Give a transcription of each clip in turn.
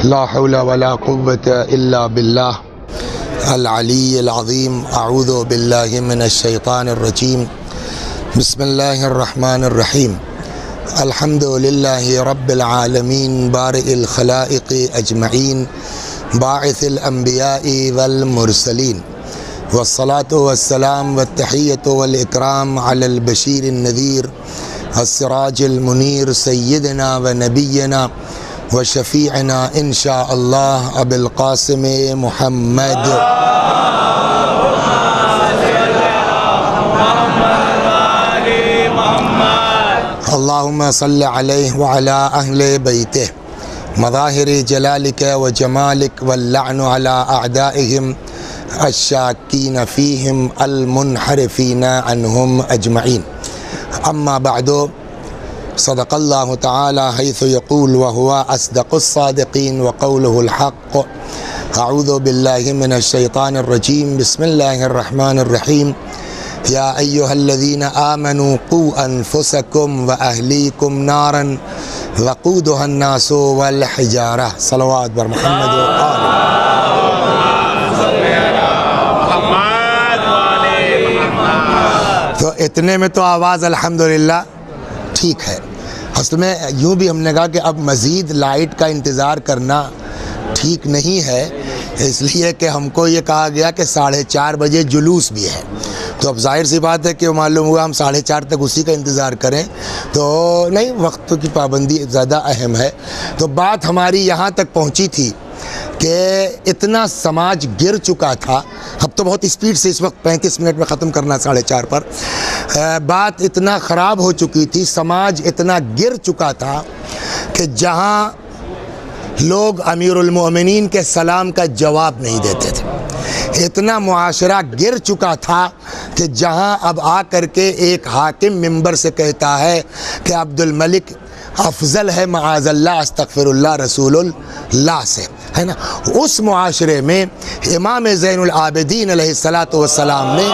لا حول ولا قوة إلا بالله العلي العظيم. أعوذ بالله من الشيطان الرجيم. بسم الله الرحمن الرحيم. الحمد لله رب العالمين بارئ الخلائق أجمعين باعث الأنبياء والمرسلين، والصلاة والسلام والتحية والإكرام على البشير النذير السراج المنير سيدنا ونبينا وشفيعنا إن شاء الله أبي القاسم محمد. اللهم صل عليه وعلى أهل بيته مظاهر جلالك وجمالك، واللعن على أعدائهم الشاكين فيهم المنحرفين عنهم أجمعين. أما بعد، صدق الله تعالى حيث يقول وهو أصدق الصادقين وقوله الحق. أعوذ بالله من الشيطان الرجيم. بسم الله الرحمن الرحيم. يا أيها الذين آمنوا قوا أنفسكم وأهليكم نارا وقودها الناس والحجارة. صلوات بر محمد وآله. تو اتنے میں تو آواز الحمدللہ ٹھیک ہے. اصل میں یوں بھی ہم نے کہا کہ اب مزید لائٹ کا انتظار کرنا ٹھیک نہیں ہے، اس لیے کہ ہم کو یہ کہا گیا کہ 4:30 بجے جلوس بھی ہے. تو اب ظاہر سی بات ہے کہ معلوم ہوا ہم 4:30 تک اسی کا انتظار کریں تو نہیں، وقت کی پابندی زیادہ اہم ہے. تو بات ہماری یہاں تک پہنچی تھی کہ اتنا سماج گر چکا تھا. اب تو بہت اسپیڈ سے اس وقت 35 منٹ میں ختم کرنا 4:30 پر. بات اتنا خراب ہو چکی تھی، سماج اتنا گر چکا تھا کہ جہاں لوگ امیر المومنین کے سلام کا جواب نہیں دیتے تھے، اتنا معاشرہ گر چکا تھا کہ جہاں اب آ کر کے ایک حاکم ممبر سے کہتا ہے کہ عبد الملک افضل ہے معاذ اللہ استغفر اللہ رسول اللہ سے، ہے نا. اس معاشرے میں امام زین العابدین علیہ السلام نے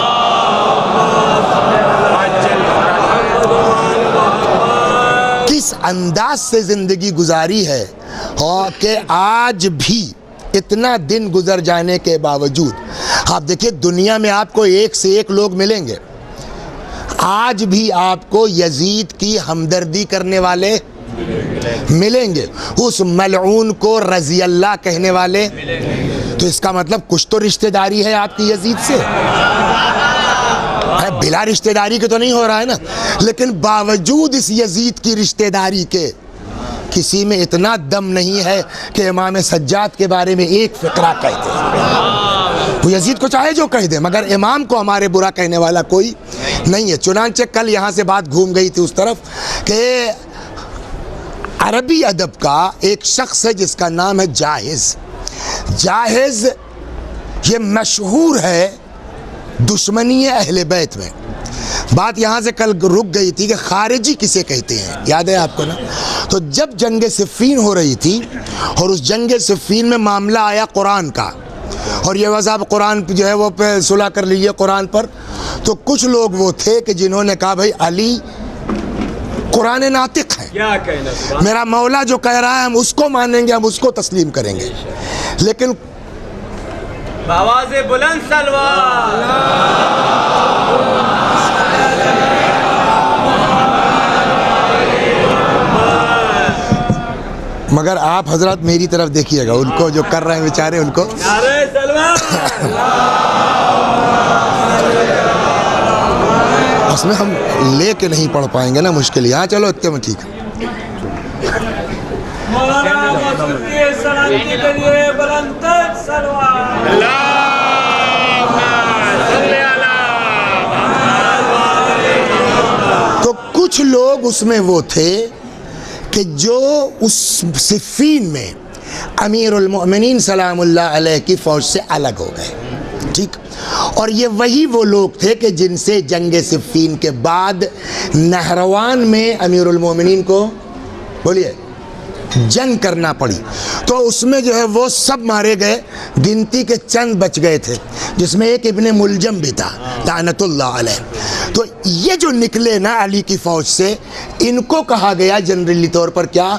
کس انداز سے زندگی گزاری ہے، اور کہ آج بھی اتنا دن گزر جانے کے باوجود آپ دیکھیں دنیا میں آپ کو ایک سے ایک لوگ ملیں گے، آج بھی آپ کو یزید کی ہمدردی کرنے والے ملیں گے، اس ملعون کو رضی اللہ کہنے والے. تو اس کا مطلب کچھ تو رشتہ داری ہے آپ کی یزید سے، بلا رشتہ داری کے تو نہیں ہو رہا ہے نا. لیکن باوجود اس یزید کی رشتہ داری کے کسی میں اتنا دم نہیں ہے کہ امام سجاد کے بارے میں ایک فقرہ کہتے ہیں. وہ یزید کو چاہے جو کہہ دے، مگر امام کو ہمارے برا کہنے والا کوئی نہیں ہے. چنانچہ کل یہاں سے بات گھوم گئی تھی اس طرف کہ عربی ادب کا ایک شخص ہے جس کا نام ہے جاہز. یہ مشہور ہے دشمنی اہل بیت میں. بات یہاں سے کل رک گئی تھی کہ خارجی کسے کہتے ہیں، یاد ہے آپ کو نا. تو جب جنگ صفین ہو رہی تھی اور اس جنگ صفین میں معاملہ آیا قرآن کا، اور یہ وضع قرآن جو ہے وہ پہ صلح کر لیجیے قرآن پر، تو کچھ لوگ وہ تھے کہ جنہوں نے کہا بھائی علی قرآن ناطق ہے، میرا مولا جو کہہ رہا ہے ہم اس کو مانیں گے، ہم اس کو تسلیم کریں گے. لیکن آواز بلند سلوات. مگر آپ حضرات میری طرف دیکھیے گا، ان کو جو کر رہے ہیں بیچارے ان کو اس میں ہم لے کے نہیں پڑھ پائیں گے نا، مشکل. یہاں چلو اتنے میں ٹھیک ہے. تو کچھ لوگ اس میں وہ تھے کہ جو اس صفین میں امیر المؤمنین سلام اللہ علیہ کی فوج سے الگ ہو گئے، ٹھیک. اور یہ وہی وہ لوگ تھے کہ جن سے جنگ صفین کے بعد نہروان میں امیر المومنین کو بولیے جنگ کرنا پڑی تو اس میں جو ہے وہ سب مارے گئے، گنتی کے چند بچ گئے تھے، جس میں ایک ابن ملجم بھی تھا لعنت اللہ علیہ۔ تو یہ جو نکلے نا علی کی فوج سے، ان کو کہا گیا جنرلی طور پر کیا؟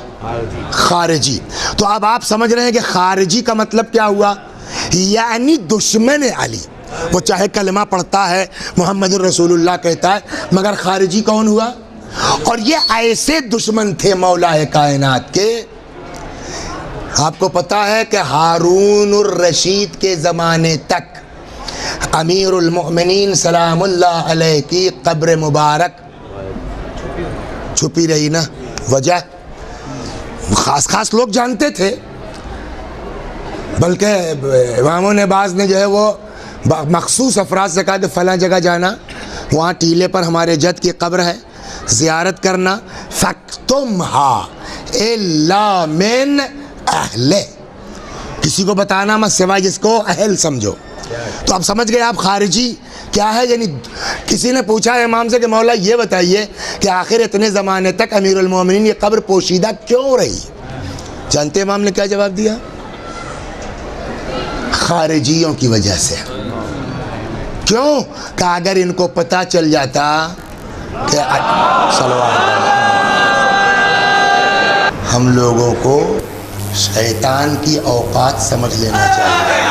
خارجی۔ تو اب آپ سمجھ رہے ہیں کہ خارجی کا مطلب کیا ہوا؟ یعنی دشمن علی، وہ چاہے کلمہ پڑھتا ہے، محمد الرسول اللہ کہتا ہے، مگر خارجی کون ہوا؟ اور یہ ایسے دشمن تھے مولا کائنات کے۔ آپ کو پتا ہے کہ ہارون الرشید کے زمانے تک امیر المؤمنین سلام اللہ علیہ کی قبر مبارک چھپی رہی نا؟ وجہ خاص خاص لوگ جانتے تھے، بلکہ اماموں نے بعض نے جو ہے وہ مخصوص افراد سے کہا کہ فلاں جگہ جانا، وہاں ٹیلے پر ہمارے جد کی قبر ہے، زیارت کرنا، فَاكْتُمْهَا إِلَّا مِنْ اہلِ، کسی کو بتانا مت سوائے جس کو اہل سمجھو۔ تو اب سمجھ گئے آپ خارجی کیا ہے؟ یعنی کسی نے پوچھا امام سے کہ مولا یہ بتائیے کہ آخر اتنے زمانے تک امیر المومنین یہ قبر پوشیدہ کیوں رہی؟ جانتے امام نے کیا جواب دیا؟ خارجیوں کی وجہ سے۔ کیوں؟ کہ اگر ان کو پتہ چل جاتا کہ ہم لوگوں کو شیطان کی اوقات سمجھ لینا چاہیے،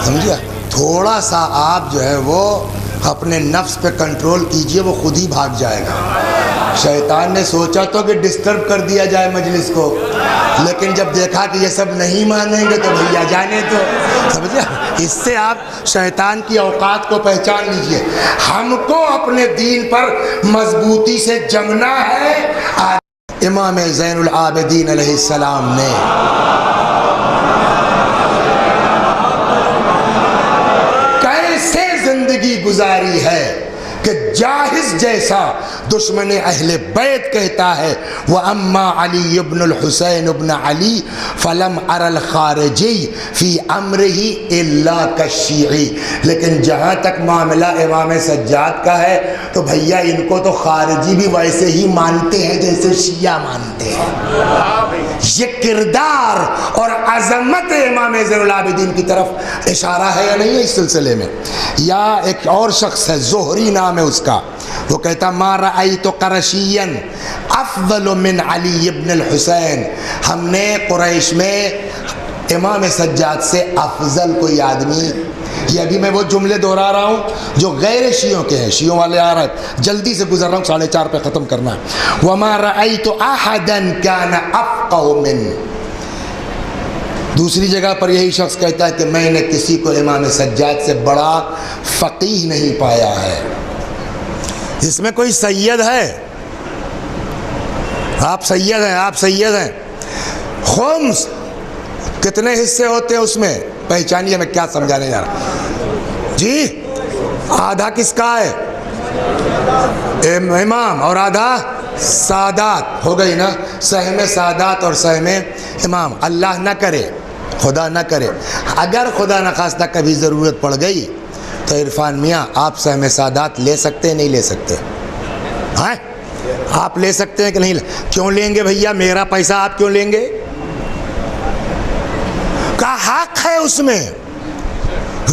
سمجھا؟ تھوڑا سا آپ جو ہے وہ اپنے نفس پہ کنٹرول کیجئے، وہ خود ہی بھاگ جائے گا۔ شیطان نے سوچا تو کہ ڈسٹرب کر دیا جائے مجلس کو، لیکن جب دیکھا کہ یہ سب نہیں مانیں گے تو بھیا جانے تو، سمجھا؟ اس سے آپ شیطان کی اوقات کو پہچان لیجئے۔ ہم کو اپنے دین پر مضبوطی سے جمنا ہے۔ امام زین العابدین علیہ السلام نے کیسے زندگی گزاری ہے کہ جاہز جیسا دشمن اہل بیت کہتا ہے وَأَمَّا عَلِيُّ بْنُ الْحُسَيْنُ بْنُ عَلِي فَلَمْ أَرَ الْخَارِجِيِّ فِي أَمْرِهِ إِلَّا كَالشِّيعِ، لیکن جہاں تک معاملہ امام سجاد کا ہے تو بھیا ان کو تو خارجی بھی ویسے ہی مانتے ہیں جیسے شیعہ مانتے ہیں۔ یہ کردار اور عظمت امام زین العابدین کی طرف اشارہ ہے یا نہیں ہے اس سلسلے میں؟ یا ایک اور شخص ہے، زہری نام ہے اس کا، وہ کہتا ما رأیت قرشیا افضل من علی بن الحسین، ہم نے قریش میں امام سجاد سے افضل کوئی آدمی، یہ ابھی میں وہ جملے دہرا رہا ہوں جو غیر شیعوں کے ہیں، شیعوں والے آ رہے ہیں، جلدی سے گزر رہا ہوں، 4:30 پہ ختم کرنا ہے۔ وما رأیت احدا کان افقہ من، دوسری جگہ پر یہی شخص کہتا ہے کہ میں نے کسی کو امام سجاد سے بڑا فقیہ نہیں پایا ہے۔ اس میں کوئی سید ہے؟ آپ سید ہیں، آپ سید ہیں۔ خمس کتنے حصے ہوتے ہیں اس میں؟ پہچانیے، میں کیا سمجھانے جا رہا جی؟ آدھا کس کا ہے؟ امام، اور آدھا سادات، ہو گئی نا؟ سہم سادات اور سہم امام۔ اللہ نہ کرے، خدا نہ کرے، اگر خدا نخواستہ کبھی ضرورت پڑ گئی تو عرفان میاں آپ سہم سادات لے سکتے ہیں نہیں لے سکتے؟ ہاں آپ لے سکتے ہیں کہ نہیں؟ کیوں لیں گے بھیا؟ میرا پیسہ آپ کیوں لیں گے؟ کا حق ہے اس میں۔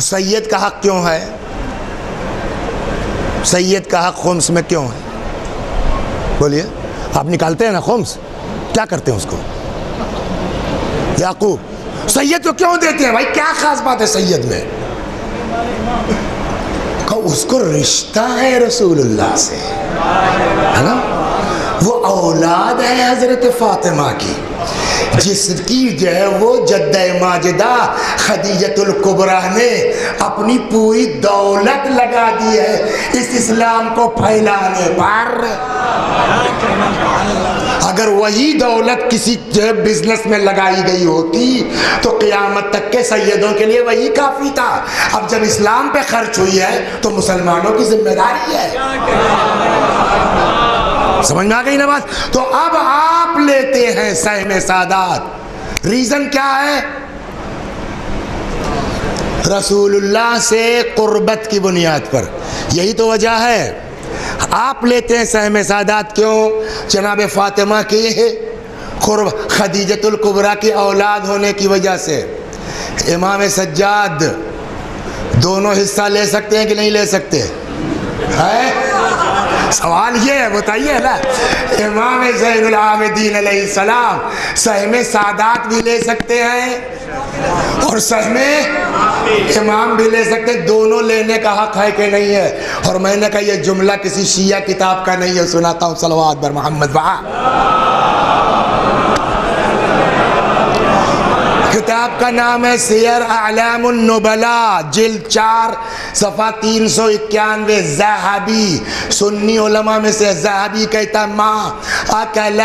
سید کا حق کیوں ہے؟ سید کا حق خمس میں کیوں ہے؟ بولیے، آپ نکالتے ہیں نا خمس، کیا کرتے ہیں اس کو؟ یعقوب سید کو کیوں دیتے ہیں بھائی؟ کیا خاص بات ہے سید میں؟ اس کو رشتہ ہے رسول اللہ سے، ہے نا؟ وہ اولاد ہے حضرت فاطمہ کی، جس کی جو ہے وہ جدہ ماجدہ خدیجۃ الکبریٰ نے اپنی پوری دولت لگا دی ہے اس اسلام کو پھیلانے پر۔ اگر وہی دولت کسی جو ہے بزنس میں لگائی گئی ہوتی تو قیامت تک کے سیدوں کے لیے وہی کافی تھا۔ اب جب اسلام پہ خرچ ہوئی ہے تو مسلمانوں کی ذمہ داری ہے۔ سمجھ میں آ گئی نا بات؟ تو اب آپ لیتے ہیں سہم سادات، ریزن کیا ہے؟ رسول اللہ سے قربت کی بنیاد پر، یہی تو وجہ ہے۔ آپ لیتے ہیں سہم سادات کیوں؟ جناب فاطمہ کے خدیجۃ الکبریٰ کی اولاد ہونے کی وجہ سے امام سجاد دونوں حصہ لے سکتے ہیں کہ نہیں لے سکتے؟ سوال یہ ہے، بتائیے نا۔ امام زین العابدین علیہ السلام سہم سادات بھی لے سکتے ہیں اور سہم امام بھی لے سکتے ہیں، دونوں لینے کا حق ہے کہ نہیں ہے؟ اور میں نے کہا یہ جملہ کسی شیعہ کتاب کا نہیں ہے، سناتا ہوں صلوات بر محمد کتاب کا نام ہے سیر اعلام النبلاء، جلد 4 صفحہ 391۔ ذہبی، سنی علماء میں سے ذہبی کہتا ما اکل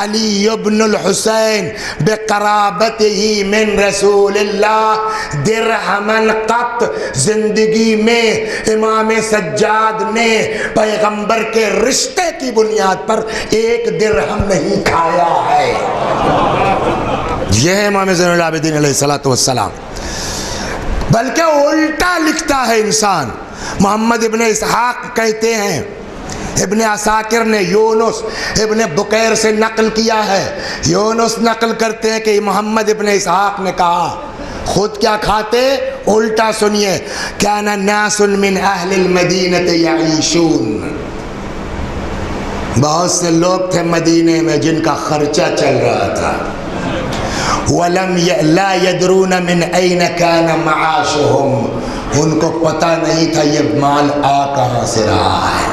علی ابن الحسین بقرابتہ من رسول اللہ درہما قط، زندگی میں امام سجاد نے پیغمبر کے رشتے کی بنیاد پر 1 درہم نہیں کھایا ہے۔ یہ ہے امام زین العابدین علیہ السلام۔ بلکہ الٹا لکھتا ہے انسان۔ محمد ابن اسحاق کہتے ہیں، ابن عساکر نے یونس ابن بکیر سے نقل کیا ہے، یونس نقل کرتے ہیں کہ محمد ابن اسحاق نے کہا، خود کیا کھاتے؟ الٹا سنیے، کان ناس من اہل المدینہ یعیشون، بہت سے لوگ تھے مدینے میں جن کا خرچہ چل رہا تھا، وَلَمْ لَا يَدْرُونَ مِنْ أَيْنَ كَانَ مَعَاشُهُمْ، ان کو پتہ نہیں تھا یہ مال آ کہاں سے رہا ہے۔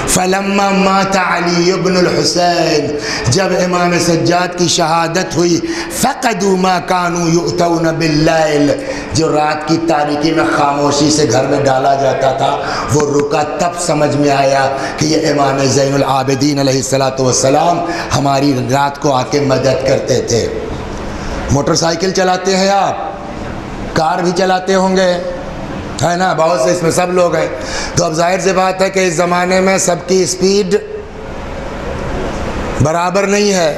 فَلَمَّا مَاتَ عَلِيُّ بْنُ الْحُسَيْنِ، جب امام سجاد کی شہادت ہوئی، فَقَدُوا مَا كَانُوا يُؤْتَوْنَ بِاللَّيْلِ، جو رات کی تاریکی میں خاموشی سے گھر میں ڈالا جاتا تھا وہ رکا، تب سمجھ میں آیا کہ یہ امام زین العابدین علیہ السلام ہماری رات کو آ کے مدد کرتے تھے۔ موٹر سائیکل چلاتے ہیں آپ، کار بھی چلاتے ہوں گے، ہے نا، بہت سے اس میں سب لوگ ہیں، تو اب ظاہر سی بات ہے کہ اس زمانے میں سب کی اسپیڈ برابر نہیں ہے،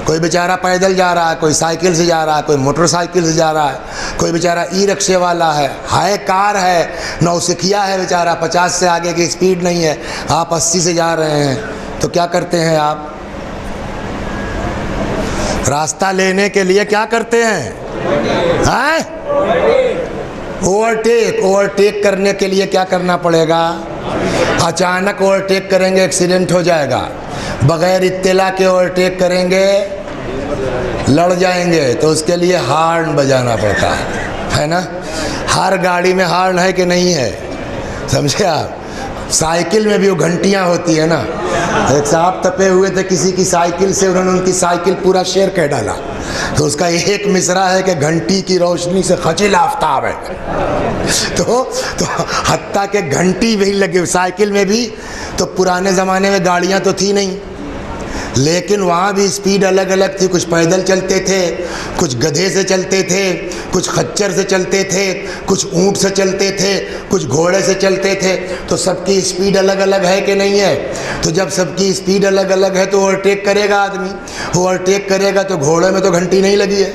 کوئی بیچارہ پیدل جا رہا ہے، کوئی سائیکل سے جا رہا ہے، کوئی موٹر سائیکل سے جا رہا ہے، کوئی بیچارہ ای رکشے والا ہے کار ہے، نوسکھیا ہے بیچارہ، 50 سے آگے کی اسپیڈ نہیں ہے، آپ 80 سے جا رہے ہیں، تو کیا کرتے ہیں آپ؟ راستہ لینے کے لیے کیا کرتے ہیں؟ اوورٹیک کرنے کے لیے کیا کرنا پڑے گا؟ اچانک اوورٹیک کریں گے ایکسیڈنٹ ہو جائے گا، بغیر اطلاع کے اوورٹیک کریں گے لڑ جائیں گے، تو اس کے لیے ہارن بجانا پڑتا ہے نا۔ ہر گاڑی میں ہارن ہے کہ نہیں ہے؟ سمجھے آپ؟ سائیکل میں بھی وہ گھنٹیاں ہوتی ہے نا، ایک صاحب تپے ہوئے تھے کسی کی سائیکل سے، انہوں نے ان کی سائیکل پورا شیر کہہ ڈالا، تو اس کا ایک مصرع ہے کہ گھنٹی کی روشنی سے خجل آفتاب ہے، تو حتیٰ کہ گھنٹی بھی لگے سائیکل میں بھی، تو پرانے زمانے میں گاڑیاں تو تھی نہیں، لیکن وہاں بھی اسپیڈ الگ الگ تھی، کچھ پیدل چلتے تھے، کچھ گدھے سے چلتے تھے، کچھ خچر سے چلتے تھے، کچھ اونٹ سے چلتے تھے، کچھ گھوڑے سے چلتے تھے، تو سب کی اسپیڈ الگ الگ ہے کہ نہیں ہے؟ تو جب سب کی اسپیڈ الگ الگ ہے تو اوورٹیک کرے گا آدمی، اوورٹیک کرے گا تو گھوڑے میں تو گھنٹی نہیں لگی ہے،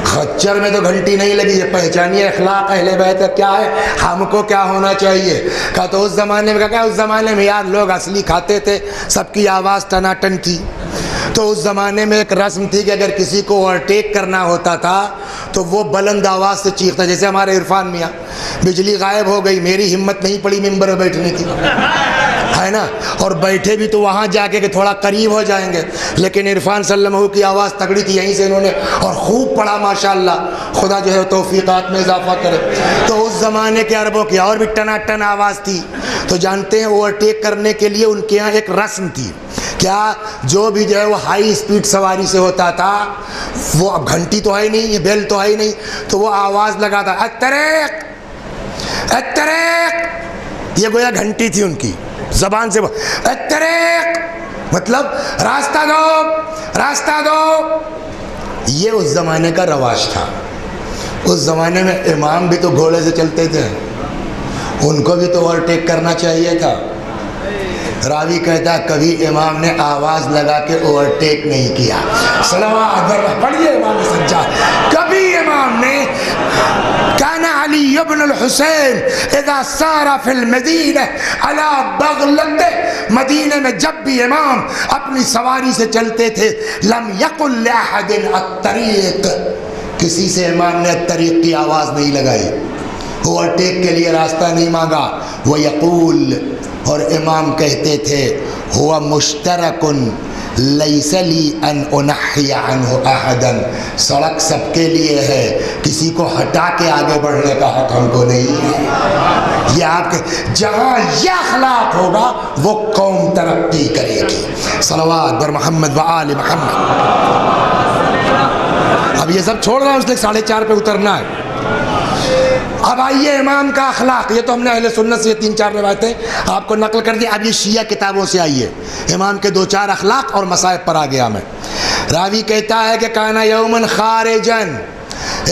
خچر میں تو گھنٹی نہیں لگی ہے۔ پہچانیے اخلاق اہل بیت کا کیا ہے، ہم کو کیا ہونا چاہیے۔ کہا تو اس زمانے میں، کہا اس زمانے میں یار لوگ اصلی کھاتے تھے، سب کی آواز ٹناٹن تھی، تو اس زمانے میں ایک رسم تھی کہ اگر کسی کو اوورٹیک کرنا ہوتا تھا تو وہ بلند آواز سے چیختا، جیسے ہمارے عرفان میاں، بجلی غائب ہو گئی، میری ہمت نہیں پڑی ممبر میں بیٹھنے کی، ہے نا، اور بیٹھے بھی تو وہاں جا کے کہ تھوڑا قریب ہو جائیں گے، لیکن عرفان صلی اللہ علیہ وسلم کی آواز تگڑی تھی، یہیں سے انہوں نے اور خوب پڑھا ماشاءاللہ، خدا جو ہے توفیقات میں اضافہ کرے۔ تو اس زمانے کے عربوں کی اور بھی ٹناٹن آواز تھی، تو جانتے ہیں اوورٹیک کرنے کے لیے ان کے یہاں ایک رسم تھی، کیا جو بھی جو ہے وہ ہائی اسپیڈ سواری سے ہوتا تھا، وہ اب گھنٹی تو ہے نہیں، بیل تو ہے نہیں، تو وہ آواز لگاتا اتریق اتریق، یہ گویا گھنٹی تھی ان کی زبان سے، اتریق مطلب راستہ دو راستہ دو، یہ اس زمانے کا رواج تھا۔ اس زمانے میں امام بھی تو گھوڑے سے چلتے تھے، ان کو بھی تو اوورٹیک کرنا چاہیے تھا۔ راوی کہتا ہے کبھی امام نے آواز لگا کے اوورٹیک نہیں کیا، صلوات پڑھیے امام سجاد، کبھی امام امام نے کان علی ابن الحسین اذا سار فی المدینہ علی بغلت، مدینے میں جب بھی امام اپنی سواری سے چلتے تھے، لم یقل لأحد الطریق، کسی سے امام نے الطریق کی آواز نہیں لگائی، اوورٹیک کے لیے راستہ نہیں مانگا. وہ یقول، اور امام کہتے تھے، ہوا مشترک لیس لی ان انحی عنہ احدا، سڑک سب کے لیے ہے، کسی کو ہٹا کے آگے بڑھنے کا حق ہم کو نہیں ہے. یہ آپ کے جہاں یہ اخلاق ہوگا وہ قوم ترقی کرے گی. صلوات بر محمد و آل محمد. اب یہ سب چھوڑ رہا ہوں، اس لیے 4:30 پہ اترنا ہے. اب آئیے امام کا اخلاق. یہ تو ہم نے اہل سنت سے یہ 3-4 روایتیں آپ کو نقل کر دی. اب یہ شیعہ کتابوں سے آئیے امام کے 2-4 اخلاق اور مصائب پر آ گیا میں. راوی کہتا ہے کہ کانا یومن خارجن،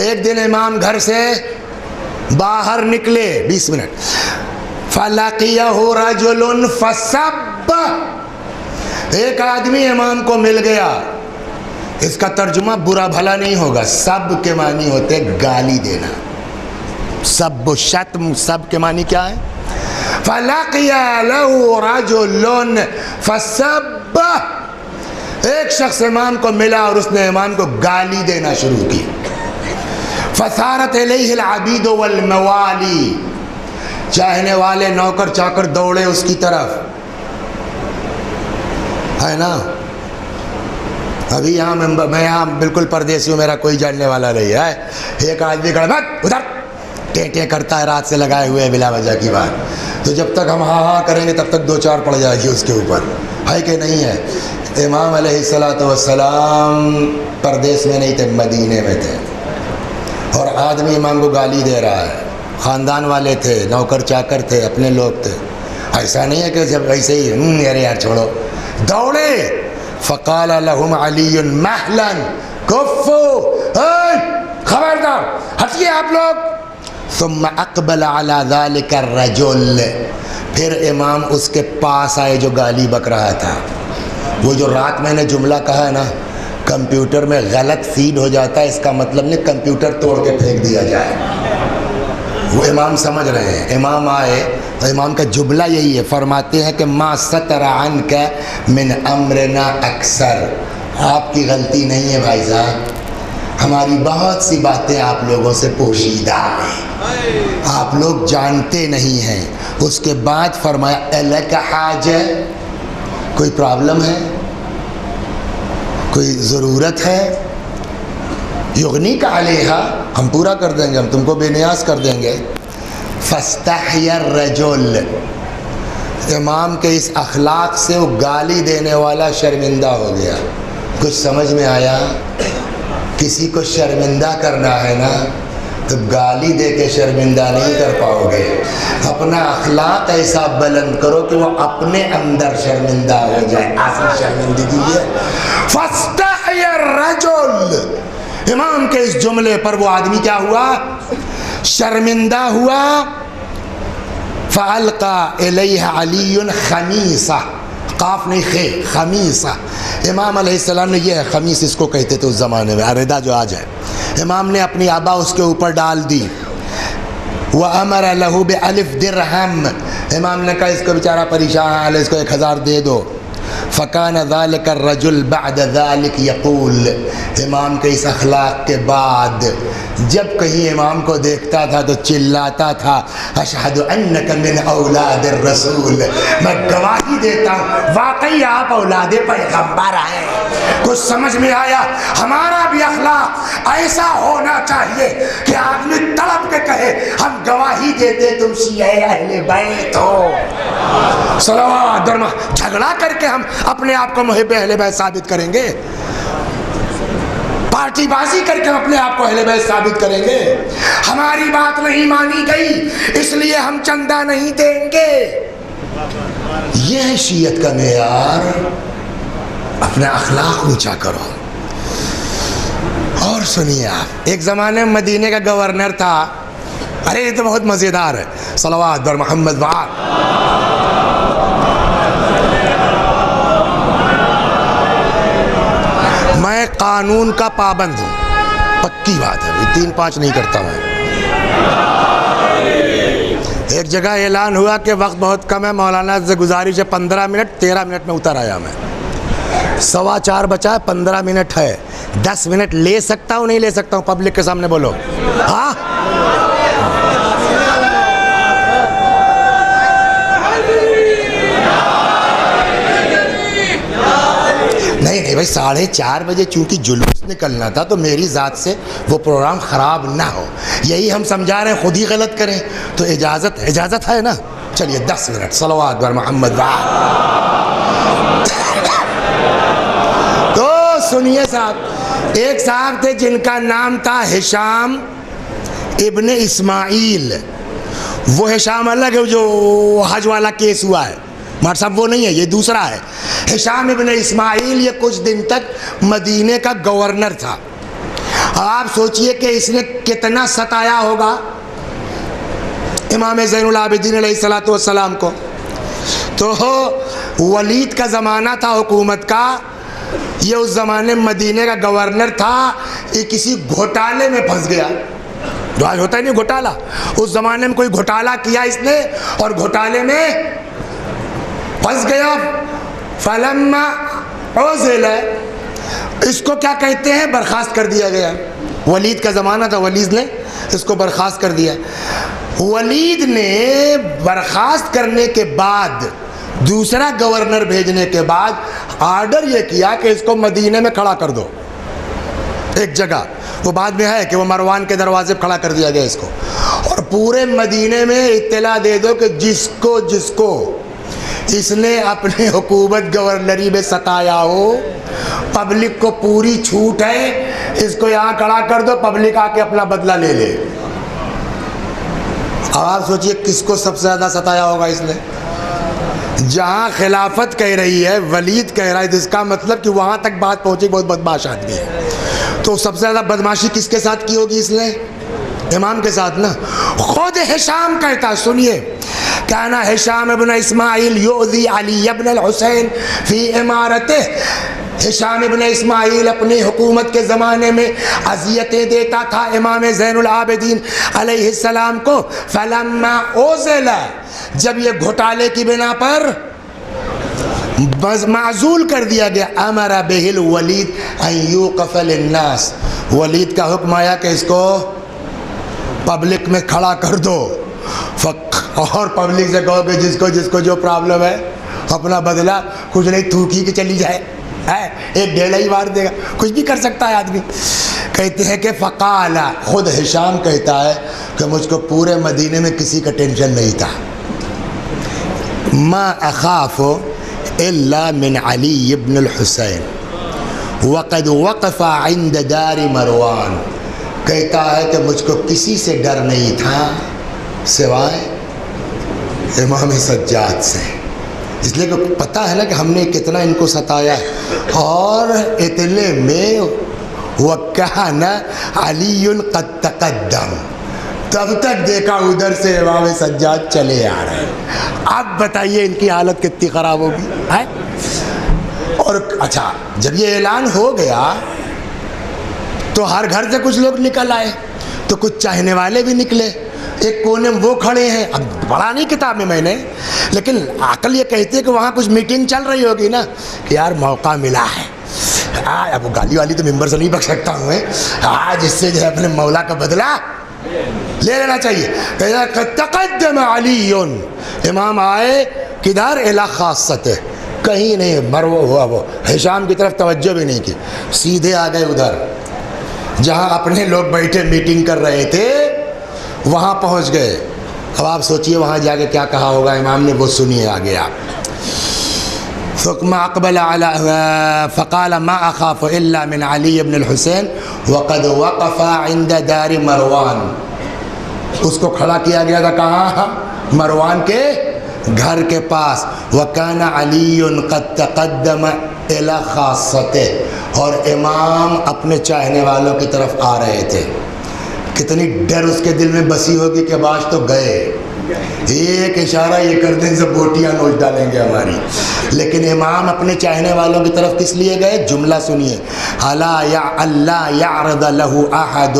ایک دن امام گھر سے باہر نکلے 20 منٹ، فلقیہ رجل فسب، ایک آدمی امام کو مل گیا. اس کا ترجمہ برا بھلا نہیں ہوگا، سب کے معنی ہوتے گالی دینا. سب و شتم، سب کے معنی کیا ہے؟ فَلَقِيَ لَهُ رَجُلٌ فَسَبَّهُ، ایک شخص امام کو ملا اور اس نے امام کو گالی دینا شروع کی. فَثَارَتْ إِلَيْهِ الْعَبِيدُ وَالْمَوَالِي، چاہنے والے نوکر چاکر دوڑے اس کی طرف، ہے نا. ابھی یہاں میں یہاں بالکل پردیسی ہوں، میرا کوئی جاننے والا نہیں ہے. ایک آدمی کھڑا مت ادھر ٹیں راتھ ہے، رات سے لگائے ہوئے بلا وجہ کی بات. تو جب تک ہم ہاں ہاں کریں گے تب تک 2-4 پڑ جائے گی اس کے اوپر، ہے کہ نہیں ہے. امام علیہ السلام پردیس میں نہیں تھے، مدینے میں تھے، اور آدمی امام کو گالی دے رہا ہے. خاندان والے تھے، نوکر چاکر تھے، اپنے لوگ تھے. ایسا نہیں ہے کہ جب ایسے ہی یار چھوڑو، دوڑے. فقال لهم علی مہلا کفو، خبردار ہٹیے آپ لوگ. ثم اقبل على ذلك الرجل، پھر امام اس کے پاس آئے جو گالی بک رہا تھا. وہ جو رات میں نے جملہ کہا ہے نا، کمپیوٹر میں غلط فیڈ ہو جاتا ہے، اس کا مطلب نہیں کمپیوٹر توڑ کے پھینک دیا جائے. وہ امام سمجھ رہے ہیں. امام آئے تو امام کا جملہ یہی ہے، فرماتے ہیں کہ ما ستر عنک من امرنا اکثر، آپ کی غلطی نہیں ہے بھائی صاحب، ہماری بہت سی باتیں آپ لوگوں سے پوشیدہ ہیں، آپ لوگ جانتے نہیں ہیں. اس کے بعد فرمایا الک حاجہ، کوئی پرابلم ہے، کوئی ضرورت ہے؟ یغنیک علیہا، ہم پورا کر دیں گے، ہم تم کو بے نیاز کر دیں گے. فاستحی الرجل، امام کے اس اخلاق سے وہ گالی دینے والا شرمندہ ہو گیا. کچھ سمجھ میں آیا؟ کسی کو شرمندہ کرنا ہے نا تو گالی دے کے شرمندہ نہیں کر پاؤ گے. اپنا اخلاق ایسا بلند کرو کہ وہ اپنے اندر شرمندہ ہو جائے. اصل شرمندگی ہے. فاستحی الرجل، امام کے اس جملے پر وہ آدمی کیا ہوا؟ شرمندہ ہوا. فَأَلْقَى إِلَيْهَ عَلِيٌّ خَمِيصَةً، قاف نہیں خے، خمیصہ. امام علیہ السلام نے، یہ ہے خمیص اس کو کہتے تھے اس زمانے میں، ردہ جو آج ہے. امام نے اپنی آبا اس کے اوپر ڈال دی. وَأَمَرَ لَهُ بِأَلِفْ دِرْهَمْ، امام نے کہا اس کو بیچارہ پریشان ہے، اس کو 1000 دے دو. فکان ذلك الرجل بعد ذلك يقول، امام کے اس اخلاق کے بعد جب کہیں امام کو دیکھتا تھا تو چلاتا تھا اشہد انک من اولاد الرسول، میں گواہی دیتا ہوں واقعی آپ اولاد پیغمبر ہیں. کچھ سمجھ میں آیا؟ ہمارا بھی اخلاق ایسا ہونا چاہیے کہ آدمی تڑپ کے کہے ہم گواہی دیتے تم شیعہ اہل بیت ہو. صلوات درما، جھگڑا کر کے ہم اپنے آپ کو محب اہل بیت ثابت کریں گے؟ پارٹی بازی کر کے ہم اپنے آپ کو اہل بیت ثابت کریں گے؟ ہماری بات نہیں مانی گئی اس لیے ہم چندہ نہیں دیں گے. یہ ہے شیعت کا معیار. اپنا اخلاق اونچا کرو. اور سنیے آپ، ایک زمانے میں مدینے کا گورنر تھا، ارے یہ تو بہت مزیدار ہے. صلوات بر محمد وآل. میں قانون کا پابند ہوں، پکی بات ہے، 3-5 نہیں کرتا میں۔ ایک جگہ اعلان ہوا کہ وقت بہت کم ہے، مولانا سے گزارش ہے 15 منٹ، 13 منٹ میں اتر آیا میں۔ 4:15 بچا ہے، 15 منٹ ہے، 10 منٹ لے سکتا ہوں نہیں لے سکتا ہوں؟ پبلک کے سامنے بولو ہاں۔ نہیں بھائی، 4:30 بجے چونکہ جلوس نکلنا تھا تو میری ذات سے وہ پروگرام خراب نہ ہو، یہی ہم سمجھا رہے ہیں، خود ہی غلط کریں تو اجازت ہے نا۔ چلیے 10 منٹ صلوات بر محمد۔ تو سنیے صاحب، ایک صاحب تھے جن کا نام تھا ہشام ابن اسماعیل۔ وہ ہشام الگ ہے جو حج والا کیس ہوا ہے، مار صاحب وہ نہیں ہے، یہ دوسرا ہے۔ ہشام ابن اسماعیل یہ کچھ دن تک مدینے کا گورنر تھا۔ آپ سوچئے کہ اس نے کتنا ستایا ہوگا امام زین العابدین علیہ السلام کو۔ تو ولید کا زمانہ تھا حکومت کا، یہ اس زمانے میں مدینے کا گورنر تھا، یہ کسی گھوٹالے میں پھنس گیا۔ جو آج ہوتا ہے نہیں گھوٹالہ، اس زمانے میں کوئی گھوٹالہ کیا اس نے اور گھوٹالے میں پھنس گیا۔ فلما عزل، اس کو کیا کہتے ہیں؟ برخاست کر دیا گیا۔ ولید کا زمانہ تھا، ولید نے اس کو برخاست کر دیا۔ ولید نے برخاست کرنے کے بعد دوسرا گورنر بھیجنے کے بعد آرڈر یہ کیا کہ اس کو مدینے میں کھڑا کر دو ایک جگہ، وہ بعد میں ہے کہ وہ مروان کے دروازے پہ کھڑا کر دیا گیا اس کو، اور پورے مدینے میں اطلاع دے دو کہ جس کو اس نے اپنے حکومت گورنری میں ستایا ہو، پبلک کو پوری چھوٹ ہے، اس کو یہاں کھڑا کر دو، پبلک آ کے اپنا بدلہ لے لے۔ اب آپ سوچئے کس کو سب سے زیادہ ستایا ہوگا اس نے؟ جہاں خلافت کہہ رہی ہے، ولید کہہ رہا ہے، جس کا مطلب کہ وہاں تک بات پہنچی، بہت بدماش آدمی ہے، تو سب سے زیادہ بدماشی کس کے ساتھ کی ہوگی اس نے؟ امام کے ساتھ نا۔ خود ہشام کہتا، سنیے، کانا ہشام ابن اسماعیل یؤذی علی ابن الحسین فی امارتہ، ہشام ابن اسماعیل اپنی حکومت کے زمانے میں اذیتیں دیتا تھا امام زین العابدین علیہ السلام کو۔ فلما عزل، جب یہ گھوٹالے کی بنا پر معزول کر دیا گیا، امر بہ الولید ان یوقف للناس، ولید کا حکم آیا کہ اس کو پبلک میں کھڑا کر دو، اور پبلک سے کہو کہ جس کو جو پرابلم ہے اپنا بدلہ کچھ نہیں تھوکی کے چلی جائے، ایک ڈیڑھ ہی مار دے گا، کچھ بھی کر سکتا ہے آدمی۔ کہتے ہیں کہ فقال، خود ہشام کہتا ہے کہ مجھ کو پورے مدینے میں کسی کا ٹینشن نہیں تھا، ما اخاف الا من علی ابن الحسین وقد وقف عند دار مروان، کہتا ہے کہ مجھ کو کسی سے ڈر نہیں تھا سوائے امام سجاد سے، اس لیے کہ پتہ ہے نا کہ ہم نے کتنا ان کو ستایا ہے، اور اتنے میں وَكَانَ عَلِيٌّ قَدْ تَقَدَّمَ، تب تک دیکھا ادھر سے امام سجاد چلے آ رہے ہیں۔ اب بتائیے ان کی حالت کتنی خراب ہوگی ہے۔ اور اچھا، جب یہ اعلان ہو گیا تو ہر گھر سے کچھ لوگ نکل آئے، تو کچھ چاہنے والے بھی نکلے، ایک کونے میں وہ کھڑے ہیں، اب پڑھا نہیں کتاب میں نے، لیکن عقل یہ کہتی ہے کہ وہاں کچھ میٹنگ چل رہی ہوگی نا کہ یار موقع ملا ہے، اب گالی والی تو ممبر سے نہیں بک سکتا ہوں، آج اس سے جو ہے اپنے مولا کا بدلہ لے لینا چاہیے۔ تقدم علی، امام آئے کدھر؟ الی خاصتہ، کہیں نہیں مرو ہوا، وہ ہشام کی طرف توجہ بھی نہیں کی، سیدھے آ گئے ادھر جہاں اپنے لوگ بیٹھے میٹنگ کر رہے تھے، وہاں پہنچ گئے۔ اب آپ سوچئے وہاں جا کے کیا کہا ہوگا امام نے، وہ سنیے آگے آپ۔ ثم اقبل على فقال ما اخاف الا من علي بن الحسين وقد وقف عند دار مروان، اس کو کھڑا کیا گیا تھا کہاں؟ مروان کے گھر کے پاس۔ وكان علي قد تقدم الى خاصته، اور امام اپنے چاہنے والوں کی طرف آ رہے تھے۔ کتنی ڈر اس کے دل میں بسی ہوگی کہ باش تو گئے، ایک اشارہ یہ کر دیں سے بوٹیاں نوچ ڈالیں گے ہماری. لیکن امام اپنے چاہنے والوں کی طرف کس لیے گئے؟ جملہ سنیے، اللہ یعرض لہ احد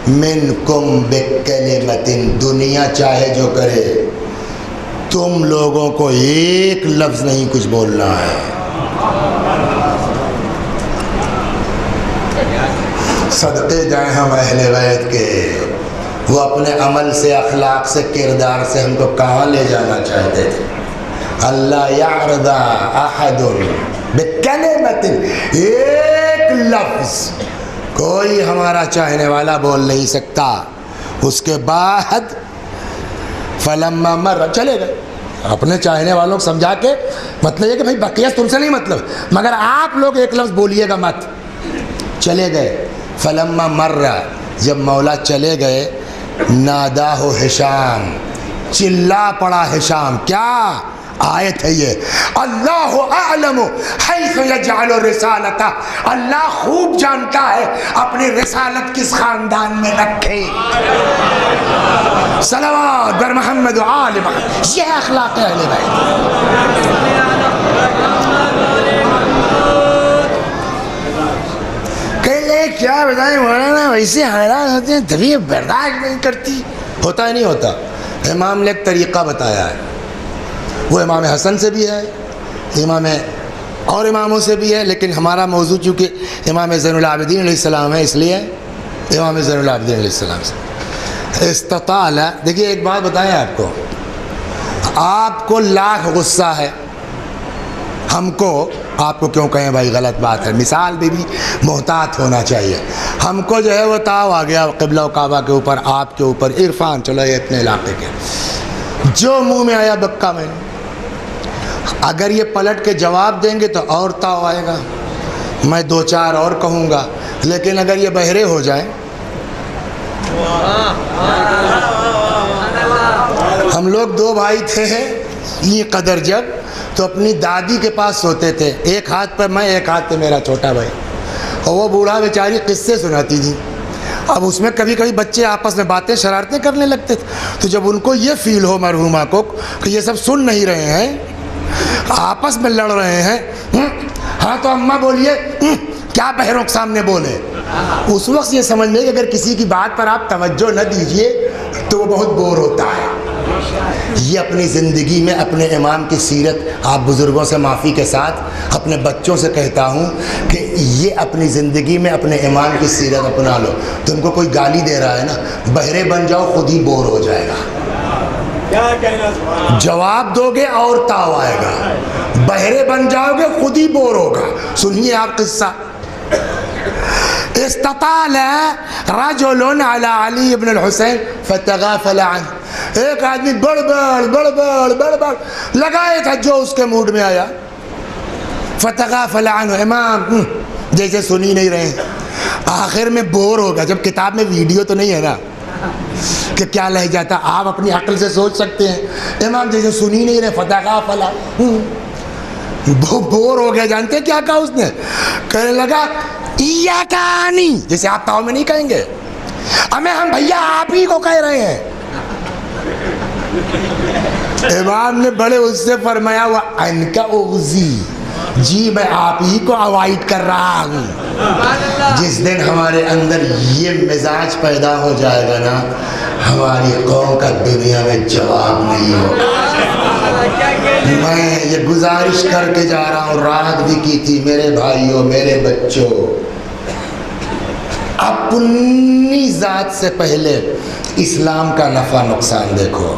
منکم بکلمۃ، دنیا چاہے جو کرے، تم لوگوں کو ایک لفظ نہیں کچھ بولنا ہے. صدقے جائیں ہم اہل بیت کے، وہ اپنے عمل سے، اخلاق سے، کردار سے ہم کو کہاں لے جانا چاہتے تھے. اللہ یعرض احد بکلمۃ، ایک لفظ کوئی ہمارا چاہنے والا بول نہیں سکتا. اس کے بعد فلما مر، چلے گئے اپنے چاہنے والوں کو سمجھا کے. مطلب یہ کہ بھائی بقیہ تم سے نہیں مطلب، مگر آپ لوگ ایک لفظ بولیے گا مت. چلے گئے. فلما مر، جب مولا چلے گئے، ناداہ ہشام، چلا پڑا ہشام. کیا آیت ہے یہ؟ اللہ اعلم حیث یجعل رسالتہ، اللہ خوب جانتا ہے اپنی رسالت کس خاندان میں رکھے. صلوات بر محمد و آل محمد، یہ اخلاق اہل بیت. کیا بتائیں مولانا، ویسے حالات ہوتے ہیں تبھی برداشت نہیں کرتی. ہوتا ہے نہیں ہوتا. امام نے ایک طریقہ بتایا ہے، وہ امام حسن سے بھی ہے، امام اور اماموں سے بھی ہے، لیکن ہمارا موضوع چونکہ امام زین العابدین علیہ السلام ہے، اس لیے امام زین العابدین علیہ السلام سے. استطال، دیکھیے ایک بات بتائیں آپ کو لاکھ غصہ ہے، ہم کو، آپ کو کیوں کہیں بھائی غلط بات ہے، مثال بھی محتاط ہونا چاہیے. ہم کو جو ہے وہ تاؤ آ گیا قبلہ و کعبہ کے اوپر، آپ کے اوپر عرفان، چلو یہ اپنے علاقے کے، جو منہ میں آیا بکا میں نے. اگر یہ پلٹ کے جواب دیں گے تو اور تاؤ آئے گا، میں دو چار اور کہوں گا. لیکن اگر یہ بہرے ہو جائیں، ہم لوگ دو بھائی تھے یہ قدر، جب تو اپنی دادی کے پاس سوتے تھے، ایک ہاتھ پر میں، ایک ہاتھ پہ میرا چھوٹا بھائی، اور وہ بوڑھا بیچاری قصے سناتی تھی. اب اس میں کبھی کبھی بچے آپس میں باتیں شرارتیں کرنے لگتے تھے. تو جب ان کو یہ فیل ہو مرحومہ کو کہ یہ سب سن نہیں رہے ہیں، آپس میں لڑ رہے ہیں، ہاں تو اماں بولیے، کیا بہروں کے سامنے بولے. اس وقت یہ سمجھ لیں کہ اگر کسی کی بات پر آپ توجہ نہ دیجئے تو وہ بہت بور ہوتا ہے. یہ اپنی زندگی میں اپنے امام کی سیرت، آپ بزرگوں سے معافی کے ساتھ اپنے بچوں سے کہتا ہوں کہ یہ اپنی زندگی میں اپنے امام کی سیرت اپنا لو. تم کو کوئی گالی دے رہا ہے نا، بہرے بن جاؤ، خود ہی بور ہو جائے گا. جواب دو گے اور تاؤ آئے گا، بہرے بن جاؤ گے خود ہی بور ہوگا. سنیے آپ قصہ. استطال رجل علی علی ابن الحسین فتغافل عنہ، ایک آدمی بڑبڑ لگائے تھا جو اس کے موڈ میں آیا. فتغافل عنہ، امام جیسے سنی نہیں رہے. آخر میں بور ہوگا. جب کتاب میں ویڈیو تو نہیں ہے نا کہ کیا لہ جاتا، آپ اپنی عقل سے سوچ سکتے ہیں. امام جیسے سنی نہیں رہے، فتغافل بور ہو گیا. جانتے ہیں کیا کہا اس نے؟ کہنے لگا ایاکانی، جیسے آپ تاؤ میں نہیں کہیں گے، ہمیں ہم بھیا آپ ہی کو کہہ رہے ہیں. امام نے بڑے اس سے فرمایا وہ ان کا اغزی، جی میں آپ ہی کو اوائڈ کر رہا ہوں. جس دن ہمارے اندر یہ مزاج پیدا ہو جائے گا نا، ہماری قوم کا دنیا میں جواب نہیں ہوگا. میں یہ گزارش کر کے جا رہا ہوں، راحت بھی کی تھی، میرے بھائیوں، میرے بچوں، اپنی ذات سے پہلے اسلام کا نفع نقصان دیکھو،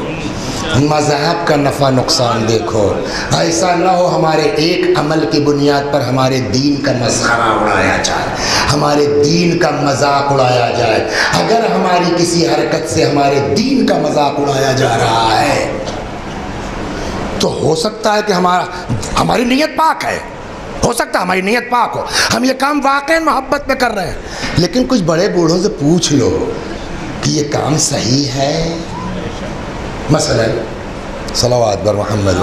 مذہب کا نفع نقصان دیکھو. ایسا نہ ہو ہمارے ایک عمل کی بنیاد پر ہمارے دین کا مسخرہ اڑایا جائے، ہمارے دین کا مذاق اڑایا جائے. اگر ہماری کسی حرکت سے ہمارے دین کا مذاق اڑایا جا رہا ہے تو ہو سکتا ہے کہ ہماری نیت پاک ہے، ہو سکتا ہے ہماری نیت پاک ہو، ہم یہ کام واقعی محبت میں کر رہے ہیں. لیکن کچھ بڑے بوڑھوں سے پوچھ لو کہ یہ کام صحیح ہے. مثلا صلوات بر محمد.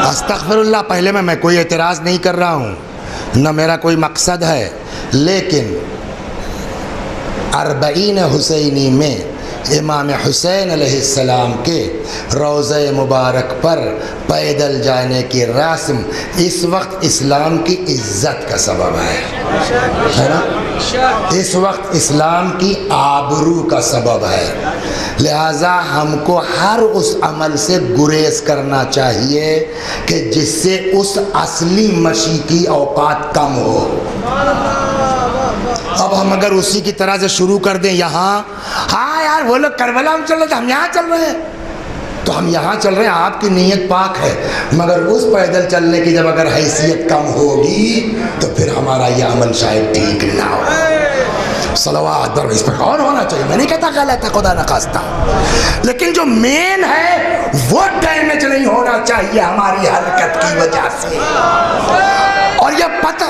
استغفر اللہ. پہلے میں کوئی اعتراض نہیں کر رہا ہوں، نہ میرا کوئی مقصد ہے، لیکن 40 حسینی میں امام حسین علیہ السلام کے روضہ مبارک پر پیدل جانے کی رسم اس وقت اسلام کی عزت کا سبب ہے نا، اس وقت اسلام کی آبرو کا سبب ہے، لہٰذا ہم کو ہر اس عمل سے گریز کرنا چاہیے کہ جس سے اس اصلی مشی کی اوقات کم ہو۔ اب ہم اگر اسی کی طرح سے شروع کر دیں یہاں، ہاں یار وہ لوگ کربلا میں چل رہے تھے ہم یہاں چل رہے ہیں، تو ہم یہاں چل رہے ہیں، آپ کی نیت پاک ہے، مگر اس پیدل چلنے کی جب اگر حیثیت کم ہوگی تو پھر ہمارا یہ عمل شاید ٹھیک نہ ہو۔ صلوات پر اس پہ غور ہونا چاہیے، میں نہیں کہتا غلط ہے، خدا نخواستہ، لیکن جو مین ہے وہ ڈیمیج نہیں ہونا چاہیے ہماری حرکت کی وجہ سے۔ اور یہ پتہ،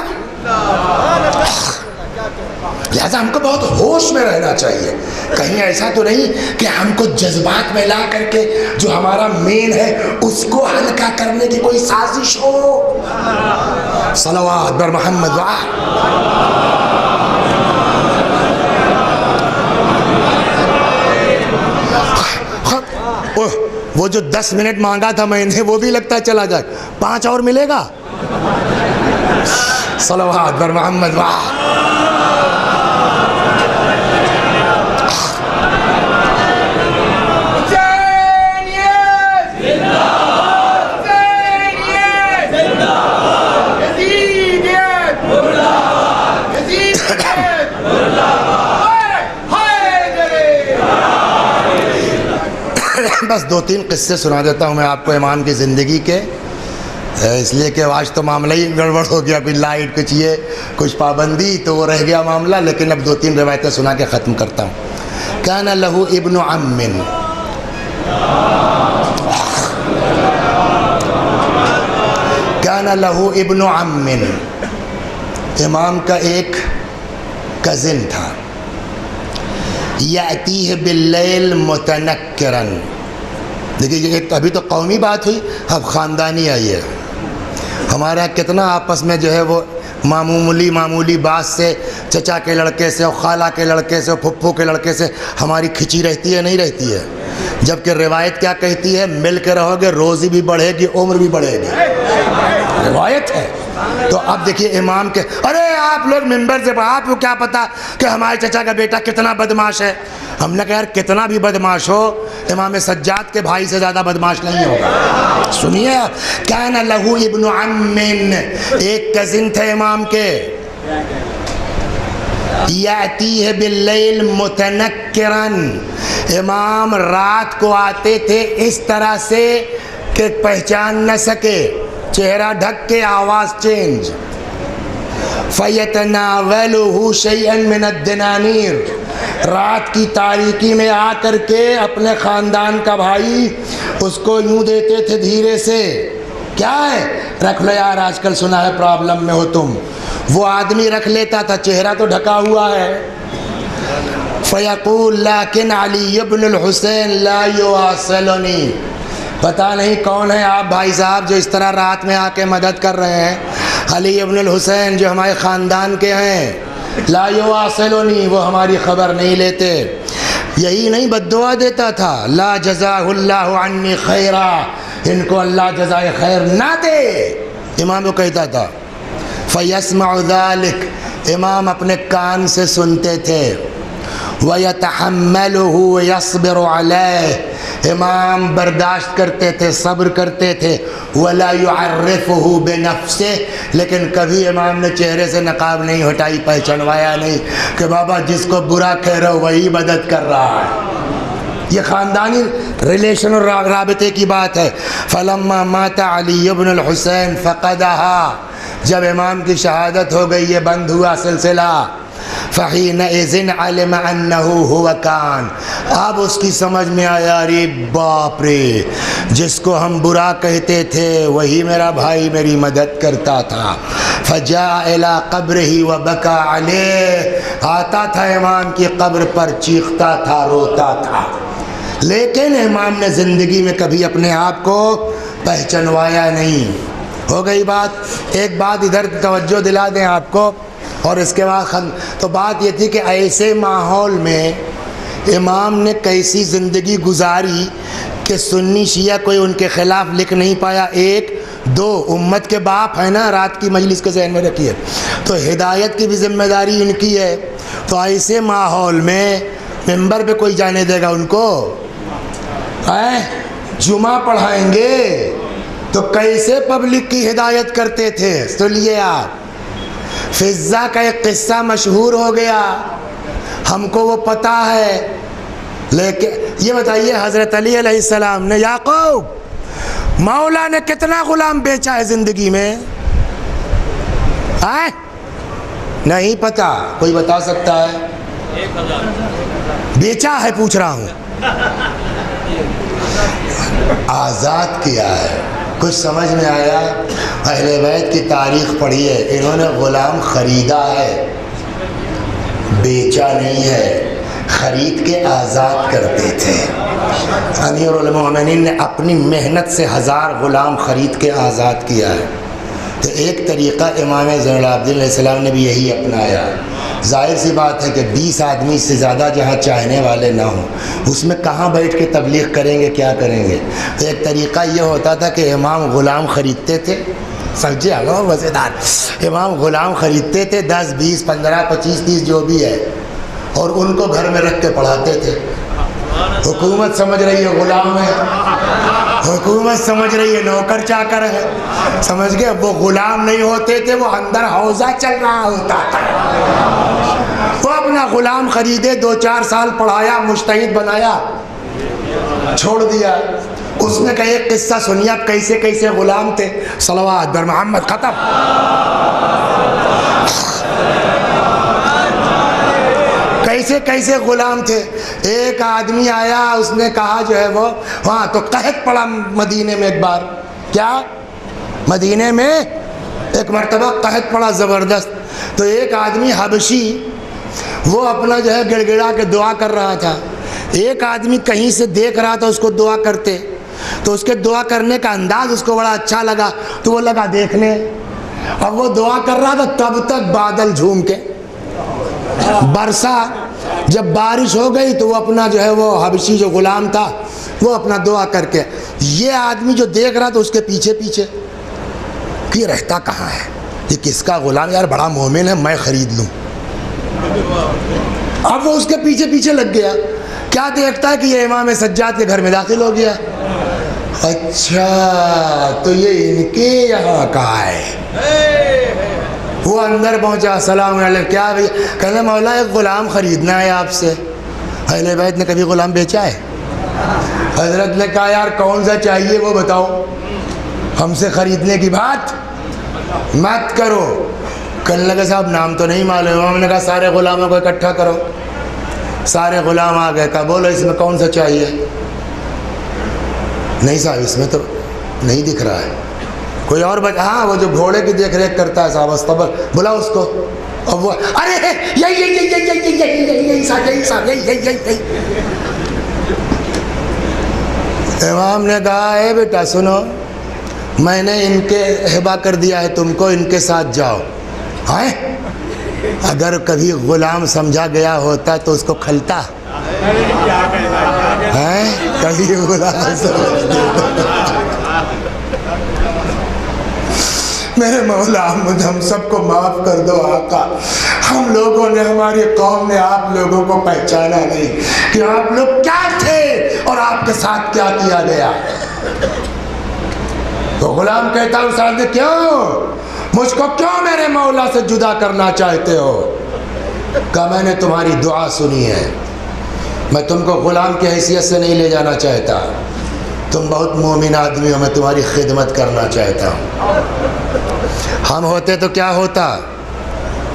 لہذا ہم کو بہت ہوش میں رہنا چاہیے، کہیں ایسا تو نہیں کہ ہم کو جذبات میں لا کر کے جو ہمارا مین ہے اس کو ہلکا کرنے کی کوئی سازش ہو۔ صلوات بر محمد وہ جو 10 منٹ مانگا تھا میں نے وہ بھی لگتا ہے چلا جائے، 5 اور ملے گا۔ صلوات بر محمد بس 2-3 قصے سنا دیتا ہوں میں آپ کو امام کی زندگی کے، اس لیے کہ آج تو معاملہ ہی گڑبڑ ہو گیا، کوئی لائٹ کچھ یہ کچھ پابندی تو وہ رہ گیا معاملہ، لیکن اب 2-3 روایتیں سنا کے ختم کرتا ہوں۔ کان لہ ابن عم، کان لہ ابن عم، امام کا ایک کزن تھا، یأتیہ باللیل متنکرا، دیکھیے یہ ابھی تو قومی بات ہوئی، اب خاندانی آئی ہے، ہمارا کتنا آپس میں جو ہے وہ معمولی بات سے، چچا کے لڑکے سے اور خالہ کے لڑکے سے اور پھپھو کے لڑکے سے ہماری کھچی رہتی ہے، نہیں رہتی ہے، جبکہ روایت کیا کہتی ہے، مل کے رہو گے روزی بھی بڑھے گی عمر بھی بڑھے گی، روایت ہے۔ تو اب دیکھیے امام کے، ارے آپ لوگ ممبر سے آپ کو کیا پتا کہ ہمارے چچا کا بیٹا کتنا بدماش ہے، ہم نے کہا یار کتنا بھی بدماش ہو امام سجاد کے بھائی سے زیادہ بدماش نہیں ہوگا۔ سنیے، کان لہ ابن عم، ایک کزن تھے امام کے، یأتیہ باللیل متنکرا، امام رات کو آتے تھے اس طرح سے کہ پہچان نہ سکے، چہرہ ڈھک کے آواز چینج، فَيَتَنَاوَلُهُ شَيْئًا مِنَ الدِّنَانِيرِ، رات کی تاریکی میں آ کر کے اپنے خاندان کا بھائی اس کو یوں دیتے تھے دھیرے سے، کیا ہے رکھ لو یار آج کل سنا ہے پرابلم میں ہو تم، وہ آدمی رکھ لیتا تھا، چہرہ تو ڈھکا ہوا ہے، فَيَقُولُ لَكِنْ عَلِيُّ بْنُ الْحُسَيْنِ لَا يُوَاصِلُنِي، پتہ نہیں کون ہے آپ بھائی صاحب جو اس طرح رات میں آ کے مدد کر رہے ہیں، علی ابن الحسین جو ہمارے خاندان کے ہیں، لا یواصلونی، وہ ہماری خبر نہیں لیتے، یہی نہیں بد دعا دیتا تھا، لا جزاہ اللہ عنی خیرا، ان کو اللہ جزائے خیر نہ دے، امام کو کہتا تھا، فیسمع ذلک، امام اپنے کان سے سنتے تھے، وَيَتَحَمَّلُهُ وَيَصْبِرُ عَلَيْهِ، امام برداشت کرتے تھے، صبر کرتے تھے، وَلَا يُعَرِّفُهُ بِنَفْسِهِ، لیکن کبھی امام نے چہرے سے نقاب نہیں ہٹائی، پہچانوایا نہیں کہ بابا جس کو برا کہہ رہا ہو وہی مدد کر رہا ہے، یہ خاندانی ریلیشن اور رابطے کی بات ہے۔ فَلَمَّا مَاتَ عَلِيُّ بْنُ الْحُسَيْنِ فَقَدَهَا، جب امام کی شہادت ہو گئی، یہ بند ہوا سلسلہ، فَحِينَئِذٍ عَلِمَ أَنَّهُ هُوَ كَانَ، اب اس کی سمجھ میں آیا، ارے باپ رے، جس کو ہم برا کہتے تھے وہی میرا بھائی میری مدد کرتا تھا، فَجَاءَ إِلَىٰ قَبْرِهِ وَبَكَىٰ عَلَيْهِ، آتا تھا امام کی قبر پر، چیختا تھا، روتا تھا، لیکن امام نے زندگی میں کبھی اپنے آپ کو پہچانوایا نہیں۔ ہو گئی بات، ایک بات ادھر توجہ دلا دیں آپ کو، اور اس کے بعد تو بات یہ تھی کہ ایسے ماحول میں امام نے کیسی زندگی گزاری کہ سنی شیعہ کوئی ان کے خلاف لکھ نہیں پایا. ایک دو امت کے باپ ہیں نا, رات کی مجلس کے ذہن میں رکھیے, تو ہدایت کی بھی ذمہ داری ان کی ہے. تو ایسے ماحول میں ممبر پہ کوئی جانے دے گا ان کو؟ جمعہ پڑھائیں گے تو کیسے پبلک کی ہدایت کرتے تھے؟ سنیے آپ, فضہ کا ایک قصہ مشہور ہو گیا, ہم کو وہ پتہ ہے. لیکن یہ بتائیے حضرت علی علیہ السلام نے, یعقوب مولا نے کتنا غلام بیچا ہے زندگی میں؟ نہیں پتا, کوئی بتا سکتا ہے؟ 1000 بیچا ہے پوچھ رہا ہوں. آزاد کیا ہے. کچھ سمجھ میں آیا؟ اہل بیت کی تاریخ پڑھیے, انہوں نے غلام خریدا ہے, بیچا نہیں ہے. خرید کے آزاد کرتے تھے. امیر المومنین نے اپنی محنت سے 1000 غلام خرید کے آزاد کیا ہے. تو ایک طریقہ امام زین العابدین علیہ السلام نے بھی یہی اپنایا. ظاہر سی بات ہے کہ 20 آدمی سے زیادہ جہاں چاہنے والے نہ ہوں, اس میں کہاں بیٹھ کے تبلیغ کریں گے, کیا کریں گے؟ تو ایک طریقہ یہ ہوتا تھا کہ امام غلام خریدتے تھے. سمجھے آگا مزیدار, امام غلام خریدتے تھے 10 20 15 25 30 جو بھی ہے, اور ان کو گھر میں رکھ کے پڑھاتے تھے. حکومت سمجھ رہی ہے غلام ہے, حکومت سمجھ رہی ہے نوکر چاکر ہے, سمجھ گئے؟ وہ غلام نہیں ہوتے تھے, وہ اندر حوضہ چل رہا ہوتا تھا. وہ اپنا غلام خریدے, 2-4 سال پڑھایا, مجتہد بنایا, چھوڑ دیا. اس نے کہا ایک قصہ سنیے آپ, کیسے کیسے غلام تھے. صلوات بر محمد. ختم. کیسے کیسے غلام تھے. ایک آدمی آیا, اس نے کہا جو ہے وہ وہاں تو قحط پڑا مدینے میں ایک بار. کیا مدینے میں ایک مرتبہ قحط پڑا زبردست. تو ایک آدمی حبشی وہ اپنا جو ہے گڑ گڑا کے دعا کر رہا تھا. ایک آدمی کہیں سے دیکھ رہا تھا اس کو دعا کرتے, تو اس کے دعا کرنے کا انداز اس کو بڑا اچھا لگا, تو وہ لگا دیکھنے. اب وہ دعا کر رہا تھا, تب تک بادل جھوم کے برسا. جب بارش ہو گئی تو وہ اپنا جو ہے وہ حبشی جو غلام تھا وہ اپنا دعا کر کے, یہ آدمی جو دیکھ رہا تھا اس کے پیچھے پیچھے کہ یہ رہتا کہاں ہے, یہ کس کا غلام, یار بڑا مومن ہے, میں خرید لوں. اب وہ اس کے پیچھے پیچھے لگ گیا. کیا دیکھتا ہے کہ یہ امام سجاد کے گھر میں داخل ہو گیا. اچھا تو یہ ان کے یہاں کا ہے. وہ اندر پہنچا, السلام علیکم. کیا بھائی؟ کہنے مولا ایک غلام خریدنا ہے آپ سے. اہل بیت نے کبھی غلام بیچا ہے؟ حضرت نے کہا یار کون سا چاہیے وہ بتاؤ, ہم سے خریدنے کی بات مت کرو. کہنے لگے صاحب نام تو نہیں معلوم. ہم نے کہا سارے غلاموں کو اکٹھا کرو. سارے غلام آ گئے. کہا بولو اس میں کون سا چاہیے؟ نہیں صاحب اس میں تو نہیں دکھ رہا ہے. کوئی اور بچہ, ہاں وہ جو گھوڑے کی دیکھ ریکھ کرتا ہے صاحب استبر, بلا اس کو. اب وہ ارے امام نے کہا اے بیٹا سنو, میں نے ان کے ہبہ کر دیا ہے تم کو, ان کے ساتھ جاؤ. اگر کبھی غلام سمجھا گیا ہوتا تو اس کو کھلتا ہے, کبھی غلام میرے مولا ہم سب کو معاف کر دو آقا. ہم لوگوں نے, ہماری قوم نے آپ لوگوں کو پہچانا نہیں کہ آپ لوگ کیا تھے اور آپ کے ساتھ کیا کیا گیا. تو غلام کہتا ہوں صاحب کیوں, مجھ کو کیوں میرے مولا سے جدا کرنا چاہتے ہو؟ کہا میں نے تمہاری دعا سنی ہے, میں تم کو غلام کی حیثیت سے نہیں لے جانا چاہتا. تم بہت مومن آدمی ہو, میں تمہاری خدمت کرنا چاہتا ہوں. ہم ہوتے تو کیا ہوتا,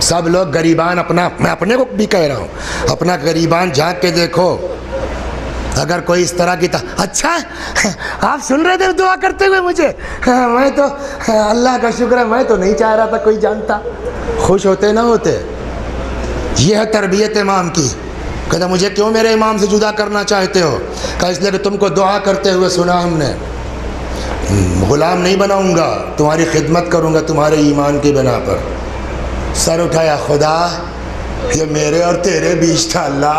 سب لوگ غریبان اپنا, میں اپنے کو بھی کہہ رہا ہوں, اپنا غریبان جھانک کے دیکھو. اگر کوئی اس طرح کی اچھا آپ سن رہے تھے دعا کرتے ہوئے مجھے, میں تو اللہ کا شکر ہے میں تو نہیں چاہ رہا تھا کوئی جانتا. خوش ہوتے نہ ہوتے. یہ ہے تربیت امام کی. کہتا مجھے کیوں میرے امام سے جدا کرنا چاہتے ہو؟ کہا اس لیے کہ تم کو دعا کرتے ہوئے سنا ہم نے. غلام نہیں بناؤں گا, تمہاری خدمت کروں گا تمہارے ایمان کی بنا پر. سر اٹھایا, خدا یہ میرے اور تیرے بیچ تھا اللہ,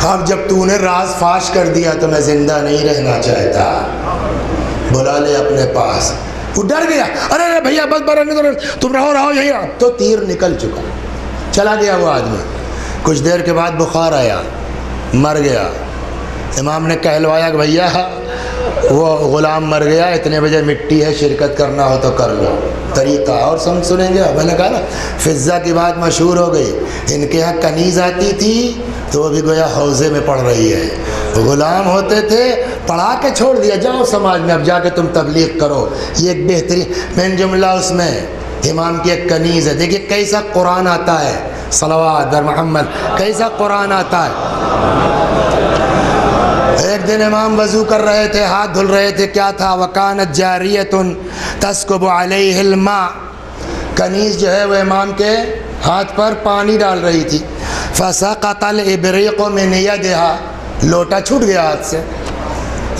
اب جب تو نے راز فاش کر دیا تو میں زندہ نہیں رہنا چاہتا, بلا لے اپنے پاس. وہ ڈر گیا, ارے بھیا بس تم رہو یہیں رہو. تو تیر نکل چکا, چلا گیا وہ آدمی. کچھ دیر کے بعد بخار آیا, مر گیا. امام نے کہلوایا کہ بھیا وہ غلام مر گیا, اتنے بجے مٹی ہے, شرکت کرنا ہو تو کر لو. طریقہ اور سنیں گے. میں نے کہا نا فضہ کی بات مشہور ہو گئی. ان کے یہاں کنیز آتی تھی تو وہ بھی گویا حوضے میں پڑھ رہی ہے. غلام ہوتے تھے, پڑھا کے چھوڑ دیا, جاؤ سماج میں اب جا کے تم تبلیغ کرو. یہ ایک بہترین مین جملہ اس میں امام کی ایک کنیز ہے. دیکھیے کیسا قرآن آتا ہے, صلوات در محمد, کیسا قرآن آتا ہے. ایک دن امام وضو کر رہے تھے, ہاتھ دھل رہے تھے, کیا تھا, وکانت جاریۃ تسکب علیہ الماء, کنیز جو ہے وہ امام کے ہاتھ پر پانی ڈال رہی تھی. فسقط الابریق من یدہا, لوٹا چھوٹ گیا ہاتھ سے.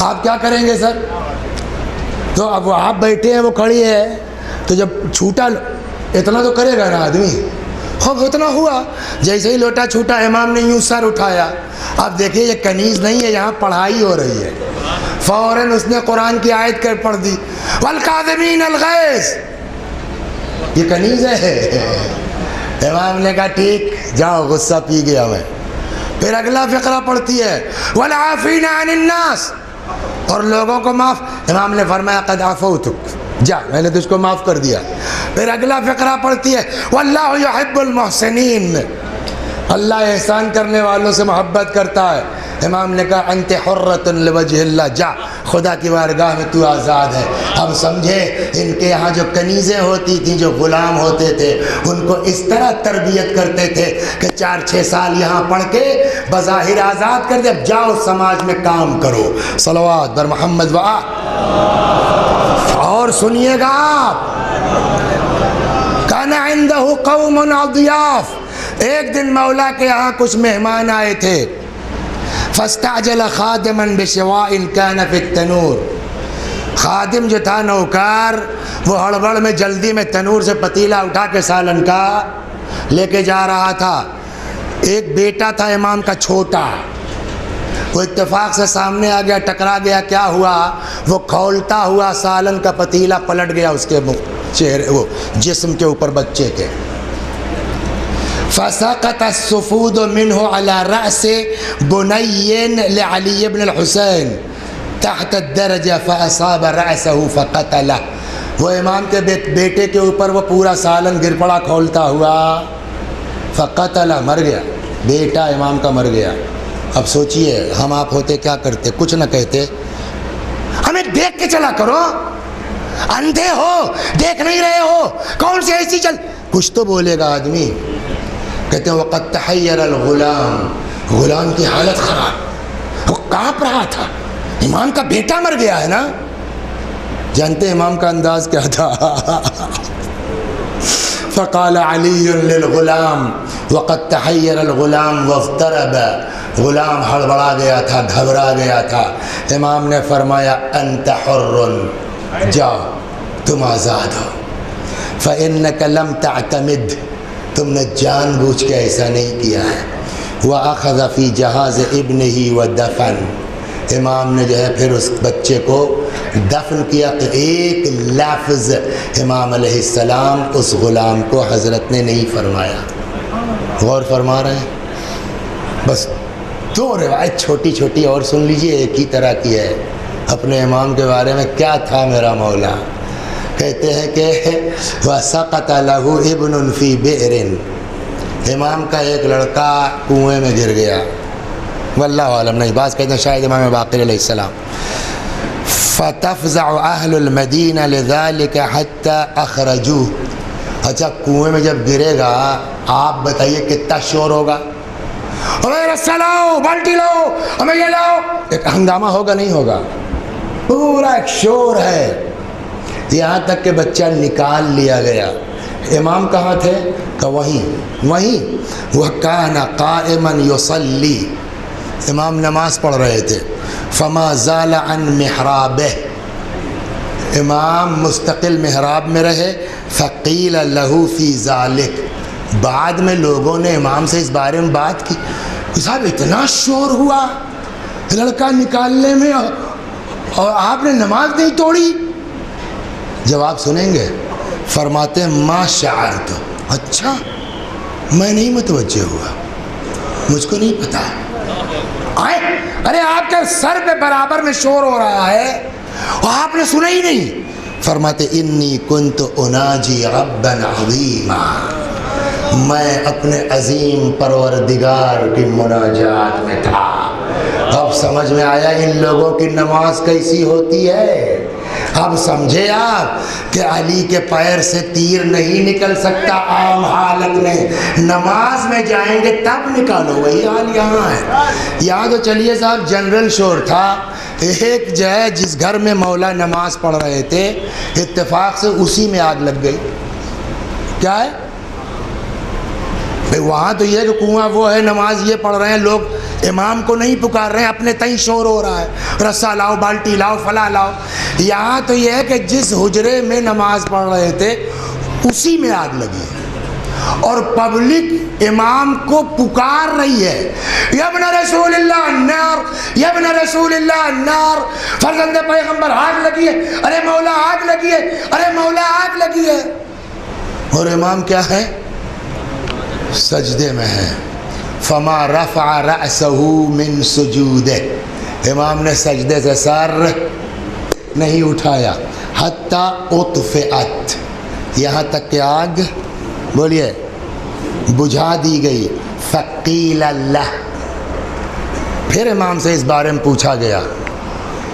آپ کیا کریں گے سر؟ تو اب وہ آپ بیٹھے ہیں, وہ کھڑی ہے, تو جب چھوٹا اتنا تو کرے گا نا آدمی. اب اتنا ہوا, جیسے ہی لوٹا چھوٹا امام نے یوں سر اٹھایا. اب دیکھیے یہ کنیز نہیں ہے, یہاں پڑھائی ہو رہی ہے. فوراً اس نے قرآن کی آیت کر پڑھ دی, والکاظمین الغیظ. یہ کنیز ہے. امام نے کہا ٹھیک, جاؤ, غصہ پی گیا میں. پھر اگلا فقرہ پڑھتی ہے, والعافین عن الناس, اور لوگوں کو معاف. امام نے فرمایا قد عفوتک, جا میں نے تجھ کو معاف کر دیا. پھر اگلا فقرہ پڑھتی ہے, واللہ یحب المحسنین, اللہ احسان کرنے والوں سے محبت کرتا ہے. امام نے کہا انت حرۃ لوجہ اللہ, جا خدا کی بارگاہ میں تو آزاد ہے. اب سمجھے ان کے یہاں جو کنیزیں ہوتی تھیں, جو غلام ہوتے تھے, ان کو اس طرح تربیت کرتے تھے کہ 4-6 سال یہاں پڑھ کے بظاہر آزاد کر دے, اب جاؤ سماج میں کام کرو. صلوات بر محمد و اور سنیے گا آپ, کان عنده قوم اضیاف, ایک دن مولا کے یہاں کچھ مہمان آئے تھے. فاستعجل خادما بشواء كان في التنور, خادم جو تھا نوکار, وہ ہڑبڑ میں جلدی میں تنور سے پتیلا اٹھا کے سالن کا لے کے جا رہا تھا. ایک بیٹا تھا امام کا چھوٹا, وہ اتفاق سے سامنے آ گیا, ٹکرا گیا. کیا ہوا, وہ کھولتا ہوا سالن کا پتیلا پلٹ گیا اس کے چہرے, وہ جسم کے اوپر بچے کے. فسقط السفود منه على رأس بني لعلي بن الحسين تحت الدرجة فأصاب رأسه فقتله. وہ امام کے بیٹے کے اوپر وہ پورا سالن گر پڑا کھولتا ہوا, فقتله, مر گیا. بیٹا امام کا مر گیا. اب سوچئے ہم آپ ہوتے کیا کرتے؟ کچھ نہ کہتے, ہمیں دیکھ کے چلا کرو, اندھے ہو, دیکھ نہیں رہے ہو, کون سی ایسی چل, کچھ تو بولے گا آدمی. کہتے ہیں وقد تحیر الغلام, غلام کی حالت خراب, وہ کانپ رہا تھا, امام کا بیٹا مر گیا ہے نا. جانتے امام کا انداز کیا تھا؟ فقال علی للغلام وقد تحیر الغلام واضطرب, غلام ہڑبڑا گیا تھا, گھبرا گیا تھا. امام نے فرمایا انت حر, جاؤ تم آزاد ہو. فإنك لم تعتمد, تم نے جان بوجھ کے ایسا نہیں کیا ہے. وَأَخَذَ فِي جَهَازِ ابْنِهِ وَدَفَنَ, امام نے جو ہے پھر اس بچے کو دفن کیا. تو ایک لفظ امام علیہ السلام اس غلام کو حضرت نے نہیں فرمایا. غور فرما رہے ہیں؟ بس 2 روایت چھوٹی چھوٹی اور سن لیجئے, ایک ہی طرح کی ہے. اپنے امام کے بارے میں کیا تھا میرا مولا, کہتے ہیں کہ وَسَقَطَ لَهُ ابْنٌ فِي بِئْرٍ, امام کا ایک لڑکا کنویں میں گر گیا. واللہ عالم نہیں, بعض کہتے ہیں شاید امام باقر علیہ السلام. فَتَفْزَعُ أَهْلُ الْمَدِينَ لِذَلِكَ حَتَّى أَخْرَجُوهُ. اچھا کنویں میں جب گرے گا, آپ بتائیے کتنا شور ہوگا, ارے رسا لاؤ, بالٹی لاؤ, ہمیں یہ لاؤ, ایک ہنگامہ ہوگا نہیں ہوگا, پورا ایک شور ہے. یہاں تک کہ بچہ نکال لیا گیا. امام کہاں تھے؟ کہ وہیں وَكَانَ قَائِمًا يُصَلِّي, امام نماز پڑھ رہے تھے. فَمَا زَالَ عَنْ مِحْرَابِهِ, امام مستقل محراب میں رہے، فقیل لہو فی ذالک، بعد میں لوگوں نے امام سے اس بارے میں بات کی کہ صاحب اتنا شور ہوا لڑکا نکالنے میں اور آپ نے نماز نہیں توڑی. جواب سنیں گے، فرماتے ہیں ما شعرت، اچھا میں نہیں متوجہ ہوا، مجھ کو نہیں پتا. ارے آپ کے سر پہ برابر میں شور ہو رہا ہے اور آپ نے سنا ہی نہیں. فرماتے انی کنت اناجی ربا عظیما، میں اپنے عظیم پروردگار کی مناجات میں تھا. اب سمجھ میں آیا ان لوگوں کی نماز کیسی ہوتی ہے. اب سمجھے آپ کہ علی کے پیر سے تیر نہیں نکل سکتا عام حالت میں، نماز میں جائیں گے تب نکالو. وہی حال یہاں ہے. یہاں تو چلیے صاحب جنرل شور تھا. ایک جو ہے جس گھر میں مولا نماز پڑھ رہے تھے، اتفاق سے اسی میں آگ لگ گئی. کیا ہے بھئی وہاں تو یہ کہ کنواں وہ ہے، نماز یہ پڑھ رہے ہیں لوگ، امام کو نہیں پکار رہے ہیں، اپنے تئیں شور ہو رہا ہے، رسا لاؤ، بالٹی لاؤ، فلاں لاؤ. یہاں تو یہ ہے کہ جس حجرے میں نماز پڑھ رہے تھے اسی میں آگ لگی اور پبلک امام کو پکار رہی ہے، یا ابن رسول اللہ النار، یا ابن رسول اللہ النار، فرزند پیغمبر آگ لگی ہے، ارے مولا آگ لگی ہے، ارے مولا آگ لگی ہے. اور امام کیا ہے؟ سجدے میں ہے. فما رفع رأسہ من سجودہ، امام نے سجدے سے سر نہیں اٹھایا. حتی اطفئت، یہاں تک کہ آگ بولیے بجھا دی گئی. فقیل اللہ، پھر امام سے اس بارے میں پوچھا گیا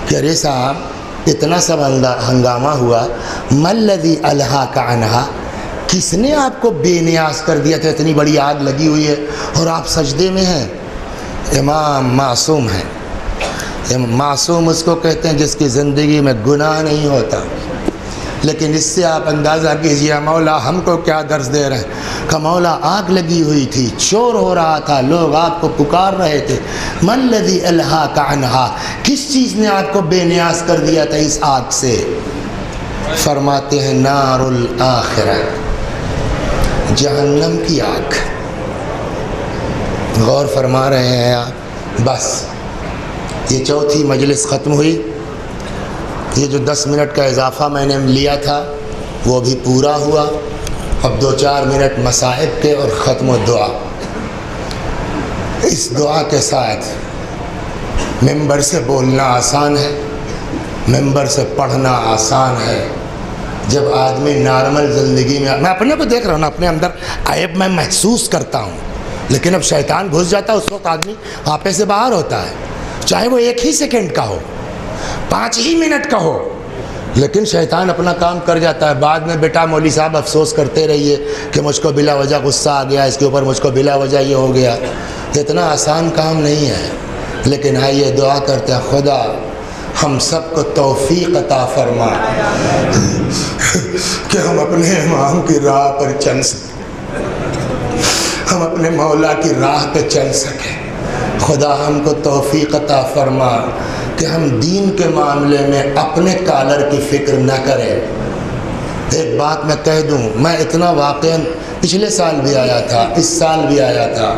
کہ ارے صاحب اتنا سب ہنگامہ ہوا، ما الذی الہاک عنہا، کس نے آپ کو بے نیاز کر دیا تھا؟ اتنی بڑی آگ لگی ہوئی ہے اور آپ سجدے میں ہیں. امام معصوم ہیں. معصوم اس کو کہتے ہیں جس کی زندگی میں گناہ نہیں ہوتا. لیکن اس سے آپ اندازہ کیجیے مولا ہم کو کیا درس دے رہے ہیں کہ مولا آگ لگی ہوئی تھی، شور ہو رہا تھا، لوگ آپ کو پکار رہے تھے. ما الذی الہاک عنہا، کس چیز نے آپ کو بے نیاز کر دیا تھا اس آگ سے؟ فرماتے ہیں نار الآخرہ، جہنم کی آگ. غور فرما رہے ہیں آپ. بس یہ چوتھی مجلس ختم ہوئی. یہ جو 10 منٹ کا اضافہ میں نے لیا تھا وہ بھی پورا ہوا. اب 2-4 منٹ مصائب کے اور ختم و دعا. اس دعا کے ساتھ ممبر سے بولنا آسان ہے، ممبر سے پڑھنا آسان ہے. جب آدمی نارمل زندگی میں اپنے کو دیکھ رہا ہوں نا، اپنے اندر عیب میں محسوس کرتا ہوں، لیکن اب شیطان گھس جاتا ہے، اس وقت آدمی آپے سے باہر ہوتا ہے، چاہے وہ 1 ہی سیکنڈ کا ہو، 5 ہی منٹ کا ہو، لیکن شیطان اپنا کام کر جاتا ہے. بعد میں بیٹا مولوی صاحب افسوس کرتے رہیے کہ مجھ کو بلا وجہ غصہ آ گیا، اس کے اوپر مجھ کو بلا وجہ یہ ہو گیا. اتنا آسان کام نہیں ہے. لیکن آئیے دعا کرتے ہیں، خدا ہم سب کو توفیق عطا فرما کہ ہم اپنے امام کی راہ پر چل سکیں، ہم اپنے مولا کی راہ پہ چل سکیں. خدا ہم کو توفیق عطا فرما کہ ہم دین کے معاملے میں اپنے کالر کی فکر نہ کریں. ایک بات میں کہہ دوں، میں اتنا واقعاً پچھلے سال بھی آیا تھا، اس سال بھی آیا تھا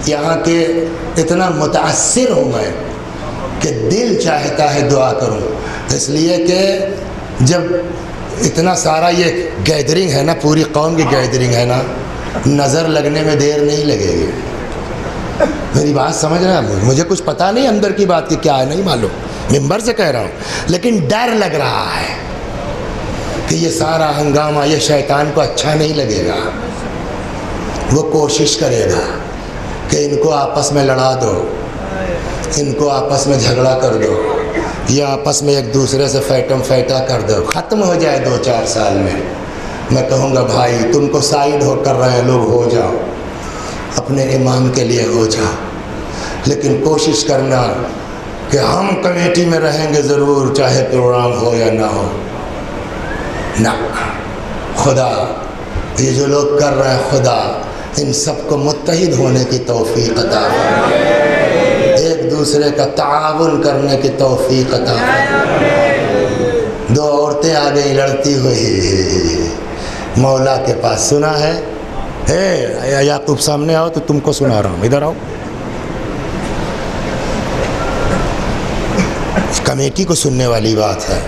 یہاں کے، اتنا متاثر ہوں میں کہ دل چاہتا ہے دعا کروں. اس لیے کہ جب اتنا سارا یہ گیدرنگ ہے نا، پوری قوم کی گیدرنگ ہے نا، نظر لگنے میں دیر نہیں لگے گی. میری بات سمجھ رہے ہیں؟ مجھے کچھ پتہ نہیں اندر کی بات کی کیا ہے، نہیں معلوم، ممبر سے کہہ رہا ہوں، لیکن ڈر لگ رہا ہے کہ یہ سارا ہنگامہ یہ شیطان کو اچھا نہیں لگے گا. وہ کوشش کرے گا کہ ان کو آپس میں لڑا دو، ان کو آپس میں جھگڑا کر دو، یا آپس میں ایک دوسرے سے فیٹم فیٹا کر دو، ختم ہو جائے 2-4 سال میں. میں کہوں گا بھائی تم کو سائیڈ ہو کر رہے ہیں لوگ، ہو جاؤ، اپنے امام کے لیے ہو جاؤ، لیکن کوشش کرنا کہ ہم کمیٹی میں رہیں گے ضرور، چاہے پروگرام ہو یا نہ ہو. نہ، خدا یہ جو لوگ کر رہے ہیں، خدا ان سب کو متحد ہونے کی توفیق عطا فرما، ایک دوسرے کا تعاون کرنے کی توفیق عطا فرما. دو عورتیں آ گئی لڑتی ہوئی مولا کے پاس. سنا ہے؟ یعقوب سامنے آؤ تو تم کو سنا رہا ہوں, ادھر آؤ. کمیٹی کو سننے والی بات ہے.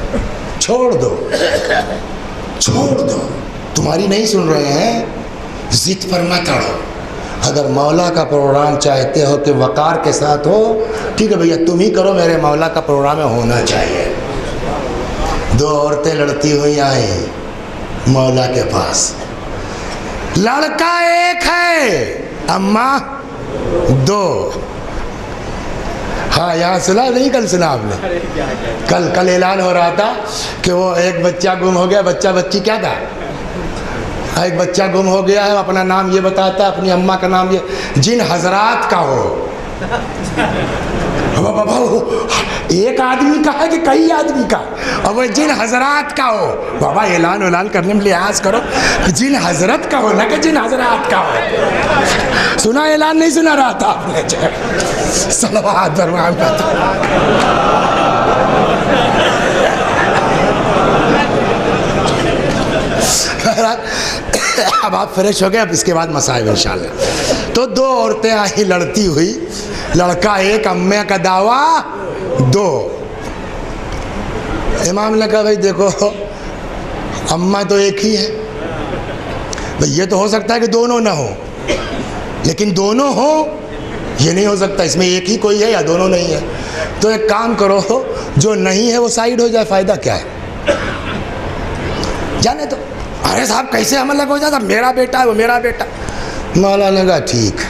چھوڑ دو, تمہاری نہیں سن رہے ہیں, ضد پر مت اڑو. اگر مولا کا پروگرام چاہتے ہو کہ وقار کے ساتھ ہو, ٹھیک ہے بھیا تم ہی کرو, میرے مولا کا پروگرام ہونا چاہیے. دو عورتیں لڑتی ہوئی آئیں مولا کے پاس. لڑکا ایک ہے, اماں دو. ہاں یہاں سنا نہیں, کل سنا آپ نے, کل اعلان ہو رہا تھا کہ وہ ایک بچہ گم ہو گیا. بچی کیا تھا؟ ایک بچہ گم ہو گیا ہے, اپنا نام یہ بتاتا ہے, اپنی اماں کا نام یہ, جن حضرات کا ہو. بابا ایک آدمی کا ہے کہ کئی آدمی کا؟ اور وہ جن حضرات کا ہو. بابا اعلان کرنے میں لحاظ کرو, جن حضرت کا ہو نہ کہ جن حضرات کا ہو. سنا اعلان نہیں سنا رہا تھا آپ نے؟ صلوات بر محمد. اب آپ فریش ہو گئے, اب اس کے بعد مسائل انشاءاللہ. تو دو عورتیں آئی لڑتی ہوئی, لڑکا ایک, اماں کا دعویٰ دو. امام نے کہا بھائی دیکھو اماں تو ایک ہی ہے, بھائی یہ تو ہو سکتا ہے کہ دونوں نہ ہو, لیکن دونوں ہو یہ نہیں ہو سکتا, اس میں ایک ہی کوئی ہے یا دونوں نہیں ہے. تو ایک کام کرو, جو نہیں ہے وہ سائیڈ ہو جائے, فائدہ کیا ہے؟ جانے تو. ارے صاحب کیسے ہم الگ ہو جاتا, میرا بیٹا ہے وہ میرا بیٹا. مولا نے کہا ٹھیک,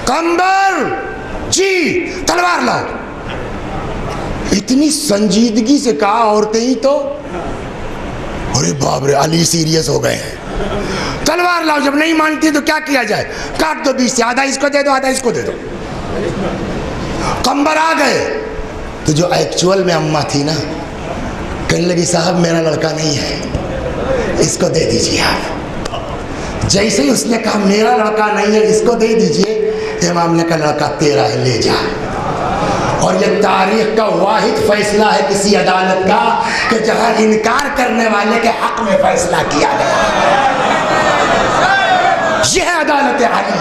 کمبر جی تلوار لاؤ. اتنی سنجیدگی سے کہا, عورتیں ہی تو. ارے باپ رے, علی سیریس ہو گئے ہیں. تلوار لاؤ, جب نہیں مانتی تو کیا کیا جائے؟ کاٹ دو 20 سے, آدھا اس کو دے دو, آدھا اس کو دے دو. کمبر آ گئے تو جو ایکچول میں اماں تھی نا, کہنے لگی صاحب میرا لڑکا نہیں ہے, اس کو دے دیجیے آپ. جیسے ہی اس نے کہا میرا لڑکا نہیں ہے, اس کو دے دیجیے, امام نے کہا لڑکا تیرا ہے, لے جا. اور یہ تاریخ کا واحد فیصلہ ہے کسی عدالت کا کہ جہاں انکار کرنے والے کے حق میں فیصلہ کیا گیا. یہ ہے عدالت علی.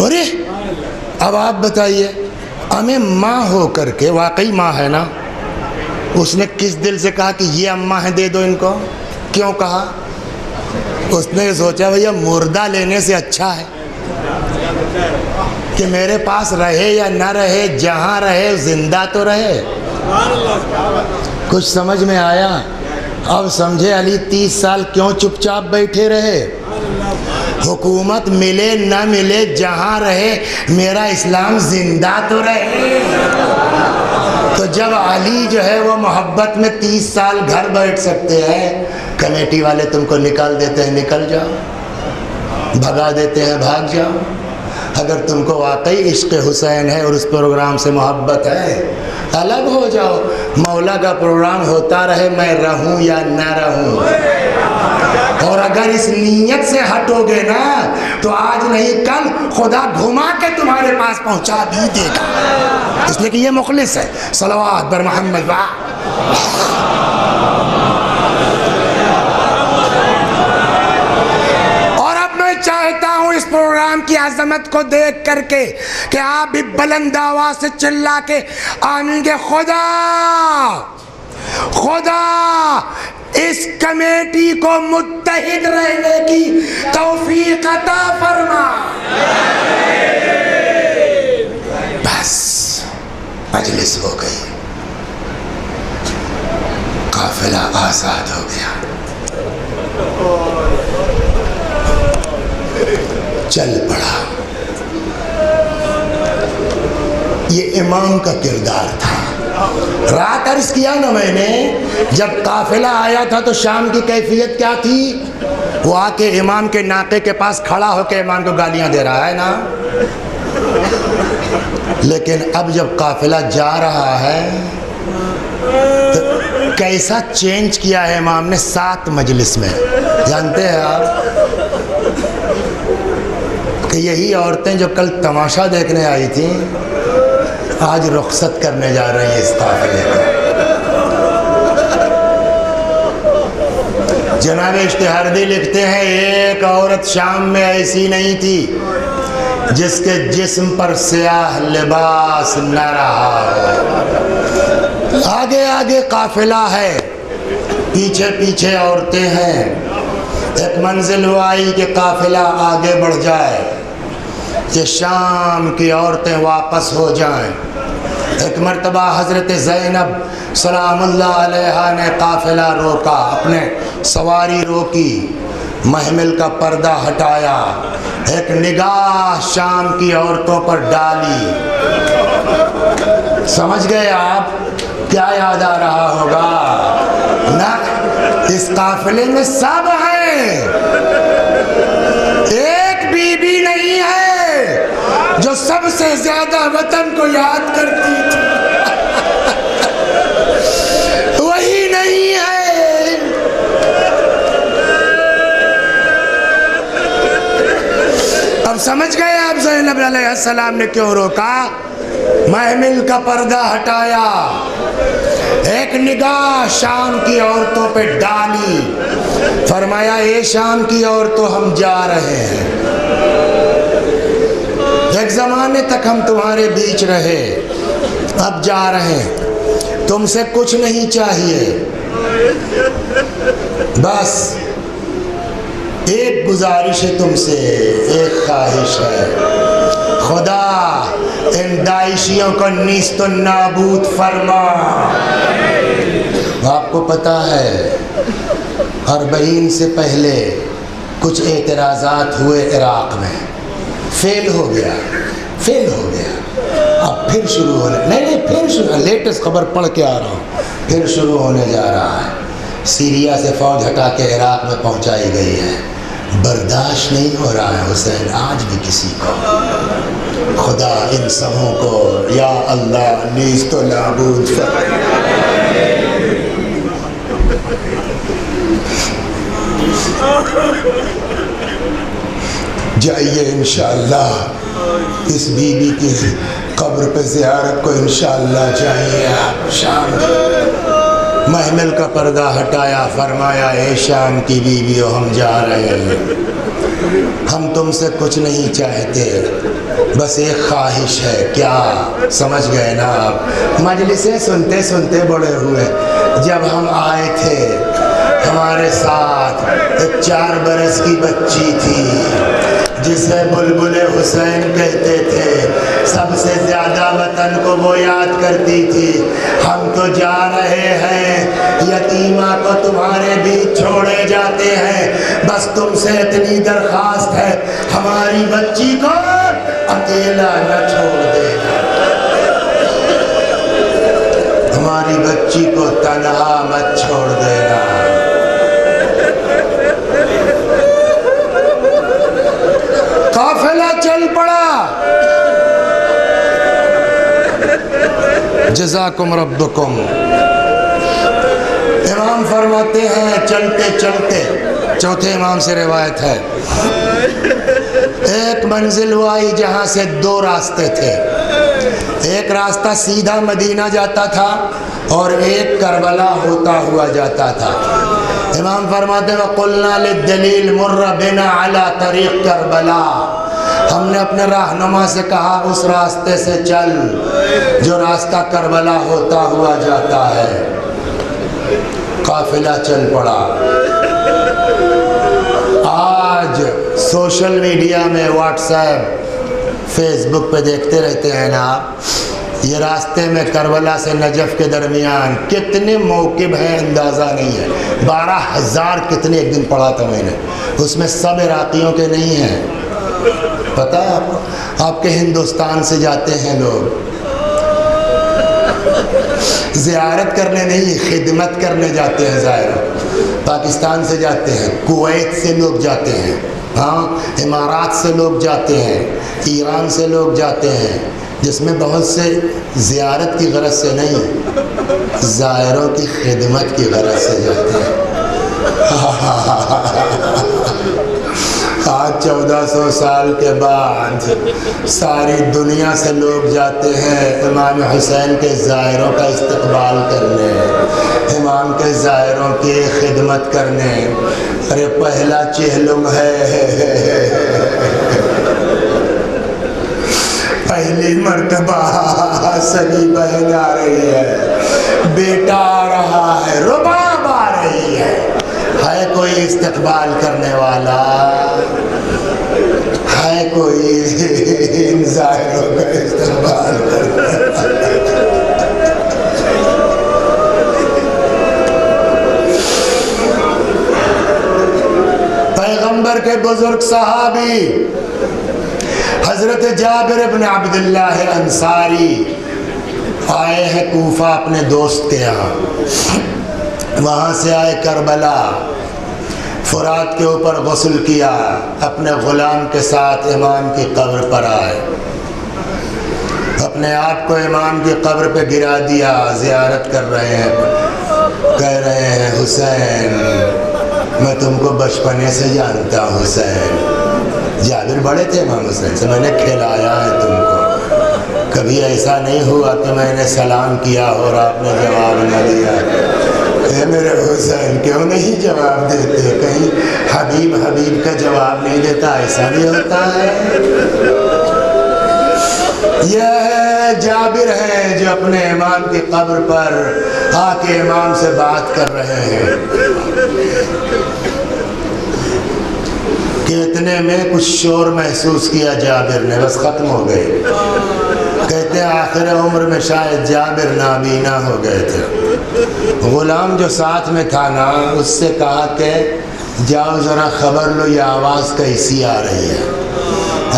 ارے اب آپ بتائیے, ہمیں ماں ہو کر کے, واقعی ماں ہے نا, اس نے کس دل سے کہا کہ یہ اماں ہیں دے دو ان کو؟ کیوں کہا؟ اس نے سوچا بھیا مردہ لینے سے اچھا ہے کہ میرے پاس رہے یا نہ رہے, جہاں رہے زندہ تو رہے. کچھ سمجھ میں آیا؟ اب سمجھے علی 30 سال کیوں چپ چاپ بیٹھے رہے. حکومت ملے نہ ملے, جہاں رہے میرا اسلام زندہ تو رہے. تو جب علی جو ہے وہ محبت میں 30 سال گھر بیٹھ سکتے ہیں, کمیٹی والے تم کو نکال دیتے ہیں نکل جاؤ, بھگا دیتے ہیں بھاگ جاؤ. اگر تم کو واقعی عشق حسین ہے اور اس پروگرام سے محبت ہے, الگ ہو جاؤ. مولا کا پروگرام ہوتا رہے, میں رہوں یا نہ رہوں. اور اگر اس نیت سے ہٹو گے نا تو آج نہیں کل خدا گھما کے تمہارے پاس پہنچا بھی دے گا, اس لیے کہ یہ مخلص ہے. صلوات بر محمد. اور اب میں چاہتا ہوں اس پروگرام کی عظمت کو دیکھ کر کے کہ آپ بھی بلند آواز سے چلا کے آمین کہ خدا اس کمیٹی کو متحد رہنے کی توفیق عطا فرما. بس مجلس ہو گئی, قافلہ آزاد ہو گیا, چل پڑا. یہ امام کا کردار تھا. رات عرض کیا نا میں نے, جب قافلہ آیا تھا تو شام کی کیفیت کیا تھی؟ وہ آ کے امام کے ناقے کے پاس کھڑا ہو کے امام کو گالیاں دے رہا ہے نا. لیکن اب جب قافلہ جا رہا ہے تو کیسا چینج کیا ہے امام نے 7 مجلس میں. جانتے ہیں آپ کہ یہی عورتیں جو کل تماشا دیکھنے آئی تھیں آج رخصت کرنے جا رہی ہیں اس قافلے کو. جناب اشتہاردی لکھتے ہیں ایک عورت شام میں ایسی نہیں تھی جس کے جسم پر سیاہ لباس نہ رہا ہو. آگے آگے قافلہ ہے، پیچھے پیچھے عورتیں ہیں. ایک منزل وہ آئی کہ قافلہ آگے بڑھ جائے، یہ شام کی عورتیں واپس ہو جائیں. ایک مرتبہ حضرت زینب سلام اللہ علیہا نے قافلہ روکا، اپنے سواری روکی، محمل کا پردہ ہٹایا، ایک نگاہ شام کی عورتوں پر ڈالی. سمجھ گئے آپ کیا یاد آ رہا ہوگا نا؟ اس قافلے میں سب ہیں، ایک بی بی نہیں ہے جو سب سے زیادہ وطن کو یاد کرتی تھی. وہی نہیں ہے. اب سمجھ گئے آپ زینب علیہ السلام نے کیوں روکا؟ محمل کا پردہ ہٹایا، ایک نگاہ شام کی عورتوں پہ ڈالی، فرمایا اے شام کی عورتوں ہم جا رہے ہیں. ایک زمانے تک ہم تمہارے بیچ رہے، اب جا رہے ہیں، تم سے کچھ نہیں چاہیے، بس ایک گزارش ہے تم سے، ایک خواہش ہے، خدا ان داعشیوں کو نیست و نابود فرما. آپ کو پتا ہے 40 سے پہلے کچھ اعتراضات ہوئے عراق میں، فیل ہو گیا. اب پھر شروع ہونے پھر شروع، لیٹسٹ خبر پڑھ کے آ رہا ہوں، پھر شروع ہونے جا رہا ہے. سیریا سے فوج ہٹا کے عراق میں پہنچائی گئی ہے. برداشت نہیں ہو رہا ہے حسین آج بھی کسی کو. خدا ان سبوں کو یا اللہ نیست و نابود جائیے انشاءاللہ اس بی بی کی قبر پہ زیارت کو انشاءاللہ جائیے آپ. شام محمل کا پردہ ہٹایا، فرمایا اے شام کی بیویوں ہم جا رہے ہیں، ہم تم سے کچھ نہیں چاہتے، بس ایک خواہش ہے. کیا؟ سمجھ گئے نا آپ؟ مجلسیں سنتے سنتے بڑے ہوئے. جب ہم آئے تھے ہمارے ساتھ ایک 4 برس کی بچی تھی جسے بلبل حسین کہتے تھے. سب سے زیادہ وطن کو وہ یاد کرتی تھی. ہم تو جا رہے ہیں، یتیمہ کو تمہارے بیچ چھوڑے جاتے ہیں، بس تم سے اتنی درخواست ہے ہماری بچی کو اکیلا نہ چھوڑ دینا، ہماری بچی کو تنہا مت چھوڑ دینا. قافلہ چل پڑا. جزاکم ربکم. امام فرماتے ہیں چلتے چلتے، چوتھے امام سے روایت ہے، ایک منزل وہ آئی جہاں سے 2 راستے تھے. ایک راستہ سیدھا مدینہ جاتا تھا اور ایک کربلا ہوتا ہوا جاتا تھا. امام فرماتے ہیں وَقُلْنَا لِلدَّلِيلِ مُرَّ بِنَا عَلَى طَرِيقِ کربلا. ہم نے اپنے رہنما سے کہا اس راستے سے چل جو راستہ کربلا ہوتا ہوا جاتا ہے. قافلہ چل پڑا. آج سوشل میڈیا میں واٹس ایپ فیس بک پہ دیکھتے رہتے ہیں نا آپ، یہ راستے میں کربلا سے نجف کے درمیان کتنے موقب ہیں اندازہ نہیں ہے. 12,000 کتنے ایک دن پڑھا تھا میں نے، اس میں سب عراقیوں کے نہیں ہیں. پتہ ہے آپ کو؟ آپ کے ہندوستان سے جاتے ہیں لوگ، زیارت کرنے نہیں خدمت کرنے جاتے ہیں. ظاہر پاکستان سے جاتے ہیں، کویت سے لوگ جاتے ہیں، ہاں امارات سے لوگ جاتے ہیں، ایران سے لوگ جاتے ہیں، جس میں بہت سے زیارت کی غرض سے نہیں، زائروں کی خدمت کی غرض سے جاتے ہیں۔ آج 1400 سال کے بعد ساری دنیا سے لوگ جاتے ہیں امام حسین کے زائروں کا استقبال کرنے، امام کے زائروں کی خدمت کرنے۔ ارے پہلا چہلم ہے، پہلی مرتبہ سگی بہن آ رہی ہے، بیٹا آ رہا ہے، رباب آ رہی ہے کوئی استقبال کرنے والا؟ ہے کوئی ان ظاہروں کا استقبال کرنے والا؟ پیغمبر کے بزرگ صحابی حضرت جابر ابن عبداللہ انصاری آئے ہیں کوفہ اپنے دوست کے یہاں، وہاں سے آئے کربلا، فرات کے اوپر غسل کیا، اپنے غلام کے ساتھ امام کی قبر پر آئے، اپنے آپ کو امام کی قبر پہ گرا دیا، زیارت کر رہے ہیں، کہہ رہے ہیں حسین میں تم کو بچپنے سے جانتا ہوں حسین، جابر بڑے تھے امام حسین سے، میں نے کھلایا ہے تم کو، کبھی ایسا نہیں ہوا کہ میں نے سلام کیا اور آپ نے جواب نہ دیا، اے میرے حسین کیوں نہیں جواب دیتے؟ کہیں حبیب حبیب کا جواب نہیں دیتا، ایسا بھی ہوتا ہے؟ یہ جابر ہے جو اپنے امام کی قبر پر آ کے امام سے بات کر رہے ہیں کہ اتنے میں کچھ شور محسوس کیا جابر نے، بس ختم ہو گئے۔ کہتے ہیں آخر عمر میں شاید جابر نابینا ہو گئے تھے۔ غلام جو ساتھ میں تھا نا، اس سے کہا کہ جاؤ ذرا خبر لو یہ آواز کیسی آ رہی ہے،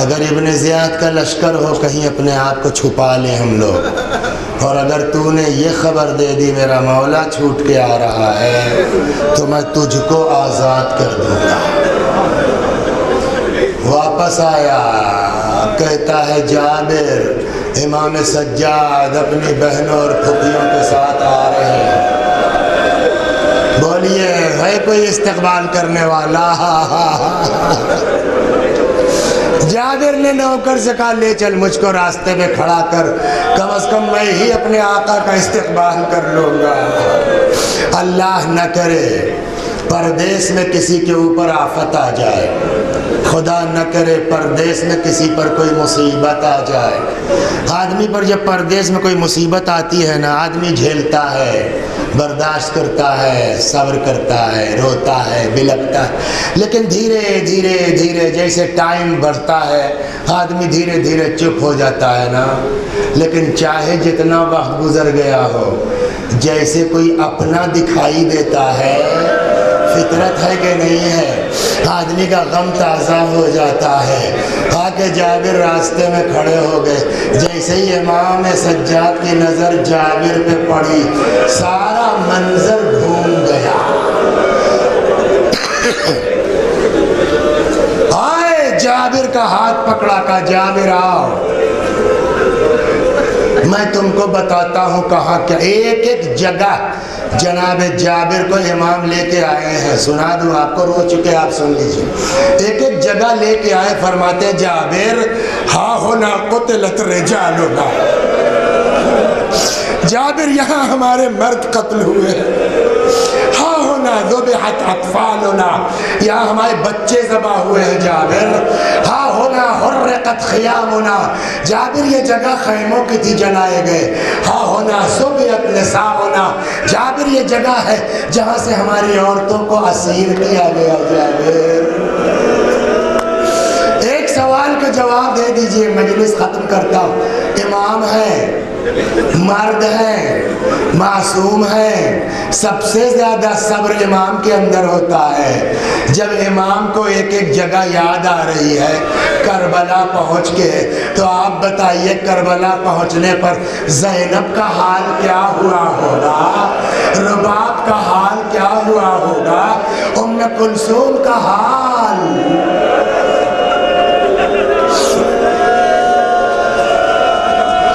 اگر ابن زیاد کا لشکر ہو کہیں اپنے آپ کو چھپا لیں ہم لوگ، اور اگر تو نے یہ خبر دے دی میرا مولا چھوٹ کے آ رہا ہے تو میں تجھ کو آزاد کر دوں گا۔ واپس آیا، کہتا ہے جابر امام سجاد اپنی بہنوں اور پھوپھیوں کے ساتھ آ رہے ہیں، بولیے ہے کوئی استقبال کرنے والا؟ جابر نے نوکر سے کہا لے چل مجھ کو راستے میں کھڑا کر، کم از کم میں ہی اپنے آقا کا استقبال کر لوں گا۔ اللہ نہ کرے پردیس میں کسی کے اوپر آفت آ جائے، خدا نہ کرے پردیس میں کسی پر کوئی مصیبت آ جائے۔ آدمی پر جب پردیس میں کوئی مصیبت آتی ہے نا، آدمی جھیلتا ہے، برداشت کرتا ہے، صبر کرتا ہے، روتا ہے، بلکتا ہے، لیکن دھیرے دھیرے دھیرے جیسے ٹائم بڑھتا ہے آدمی دھیرے دھیرے چپ ہو جاتا ہے نا۔ لیکن چاہے جتنا وقت گزر گیا ہو، جیسے کوئی اپنا دکھائی دیتا ہے، فطرت ہے کہ نہیں ہے، آدمی کا غم تازہ ہو جاتا ہے۔ آکے جابر راستے میں کھڑے ہو گئے، جیسے ہی امام سجاد کی نظر جابر پہ پڑی سارا منظر گھوم گیا۔ آئے جابر کا ہاتھ پکڑا، کہا جابر آؤ میں تم کو بتاتا ہوں کہاں کیا۔ ایک ایک جگہ جناب جابر کو امام لے کے آئے ہیں، سنا دوں آپ کو، رو چکے آپ سن لیجئے۔ ایک ایک جگہ لے کے آئے، فرماتے جابر ہاں ہونا قتلت رجالنا، جابر یہاں ہمارے مرد قتل ہوئے، ہاں ہونا ذبحت اطفالنا، یہاں ہمارے بچے ذبح ہوئے ہیں جابر، ہاں ہونا حرقت خیامنا، جابر یہ جگہ خیموں کی تھی جلائے گئے، ہاں ہونا ذبحت نساؤنا، جابر یہ جگہ ہے جہاں سے ہماری عورتوں کو اسیر کیا گیا۔ جابر ایک سوال کا جواب دے دیجئے، مجلس ختم کرتا ہوں۔ امام ہے، مرد ہے، معصوم ہے، سب سے زیادہ صبر امام کے اندر ہوتا ہے۔ جب امام کو ایک ایک جگہ یاد آ رہی ہے کربلا پہنچ کے، تو آپ بتائیے کربلا پہنچنے پر زینب کا حال کیا ہوا ہوگا، رباب کا حال کیا ہوا ہوگا، ام کلثوم کا حال۔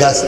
10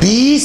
20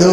2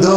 2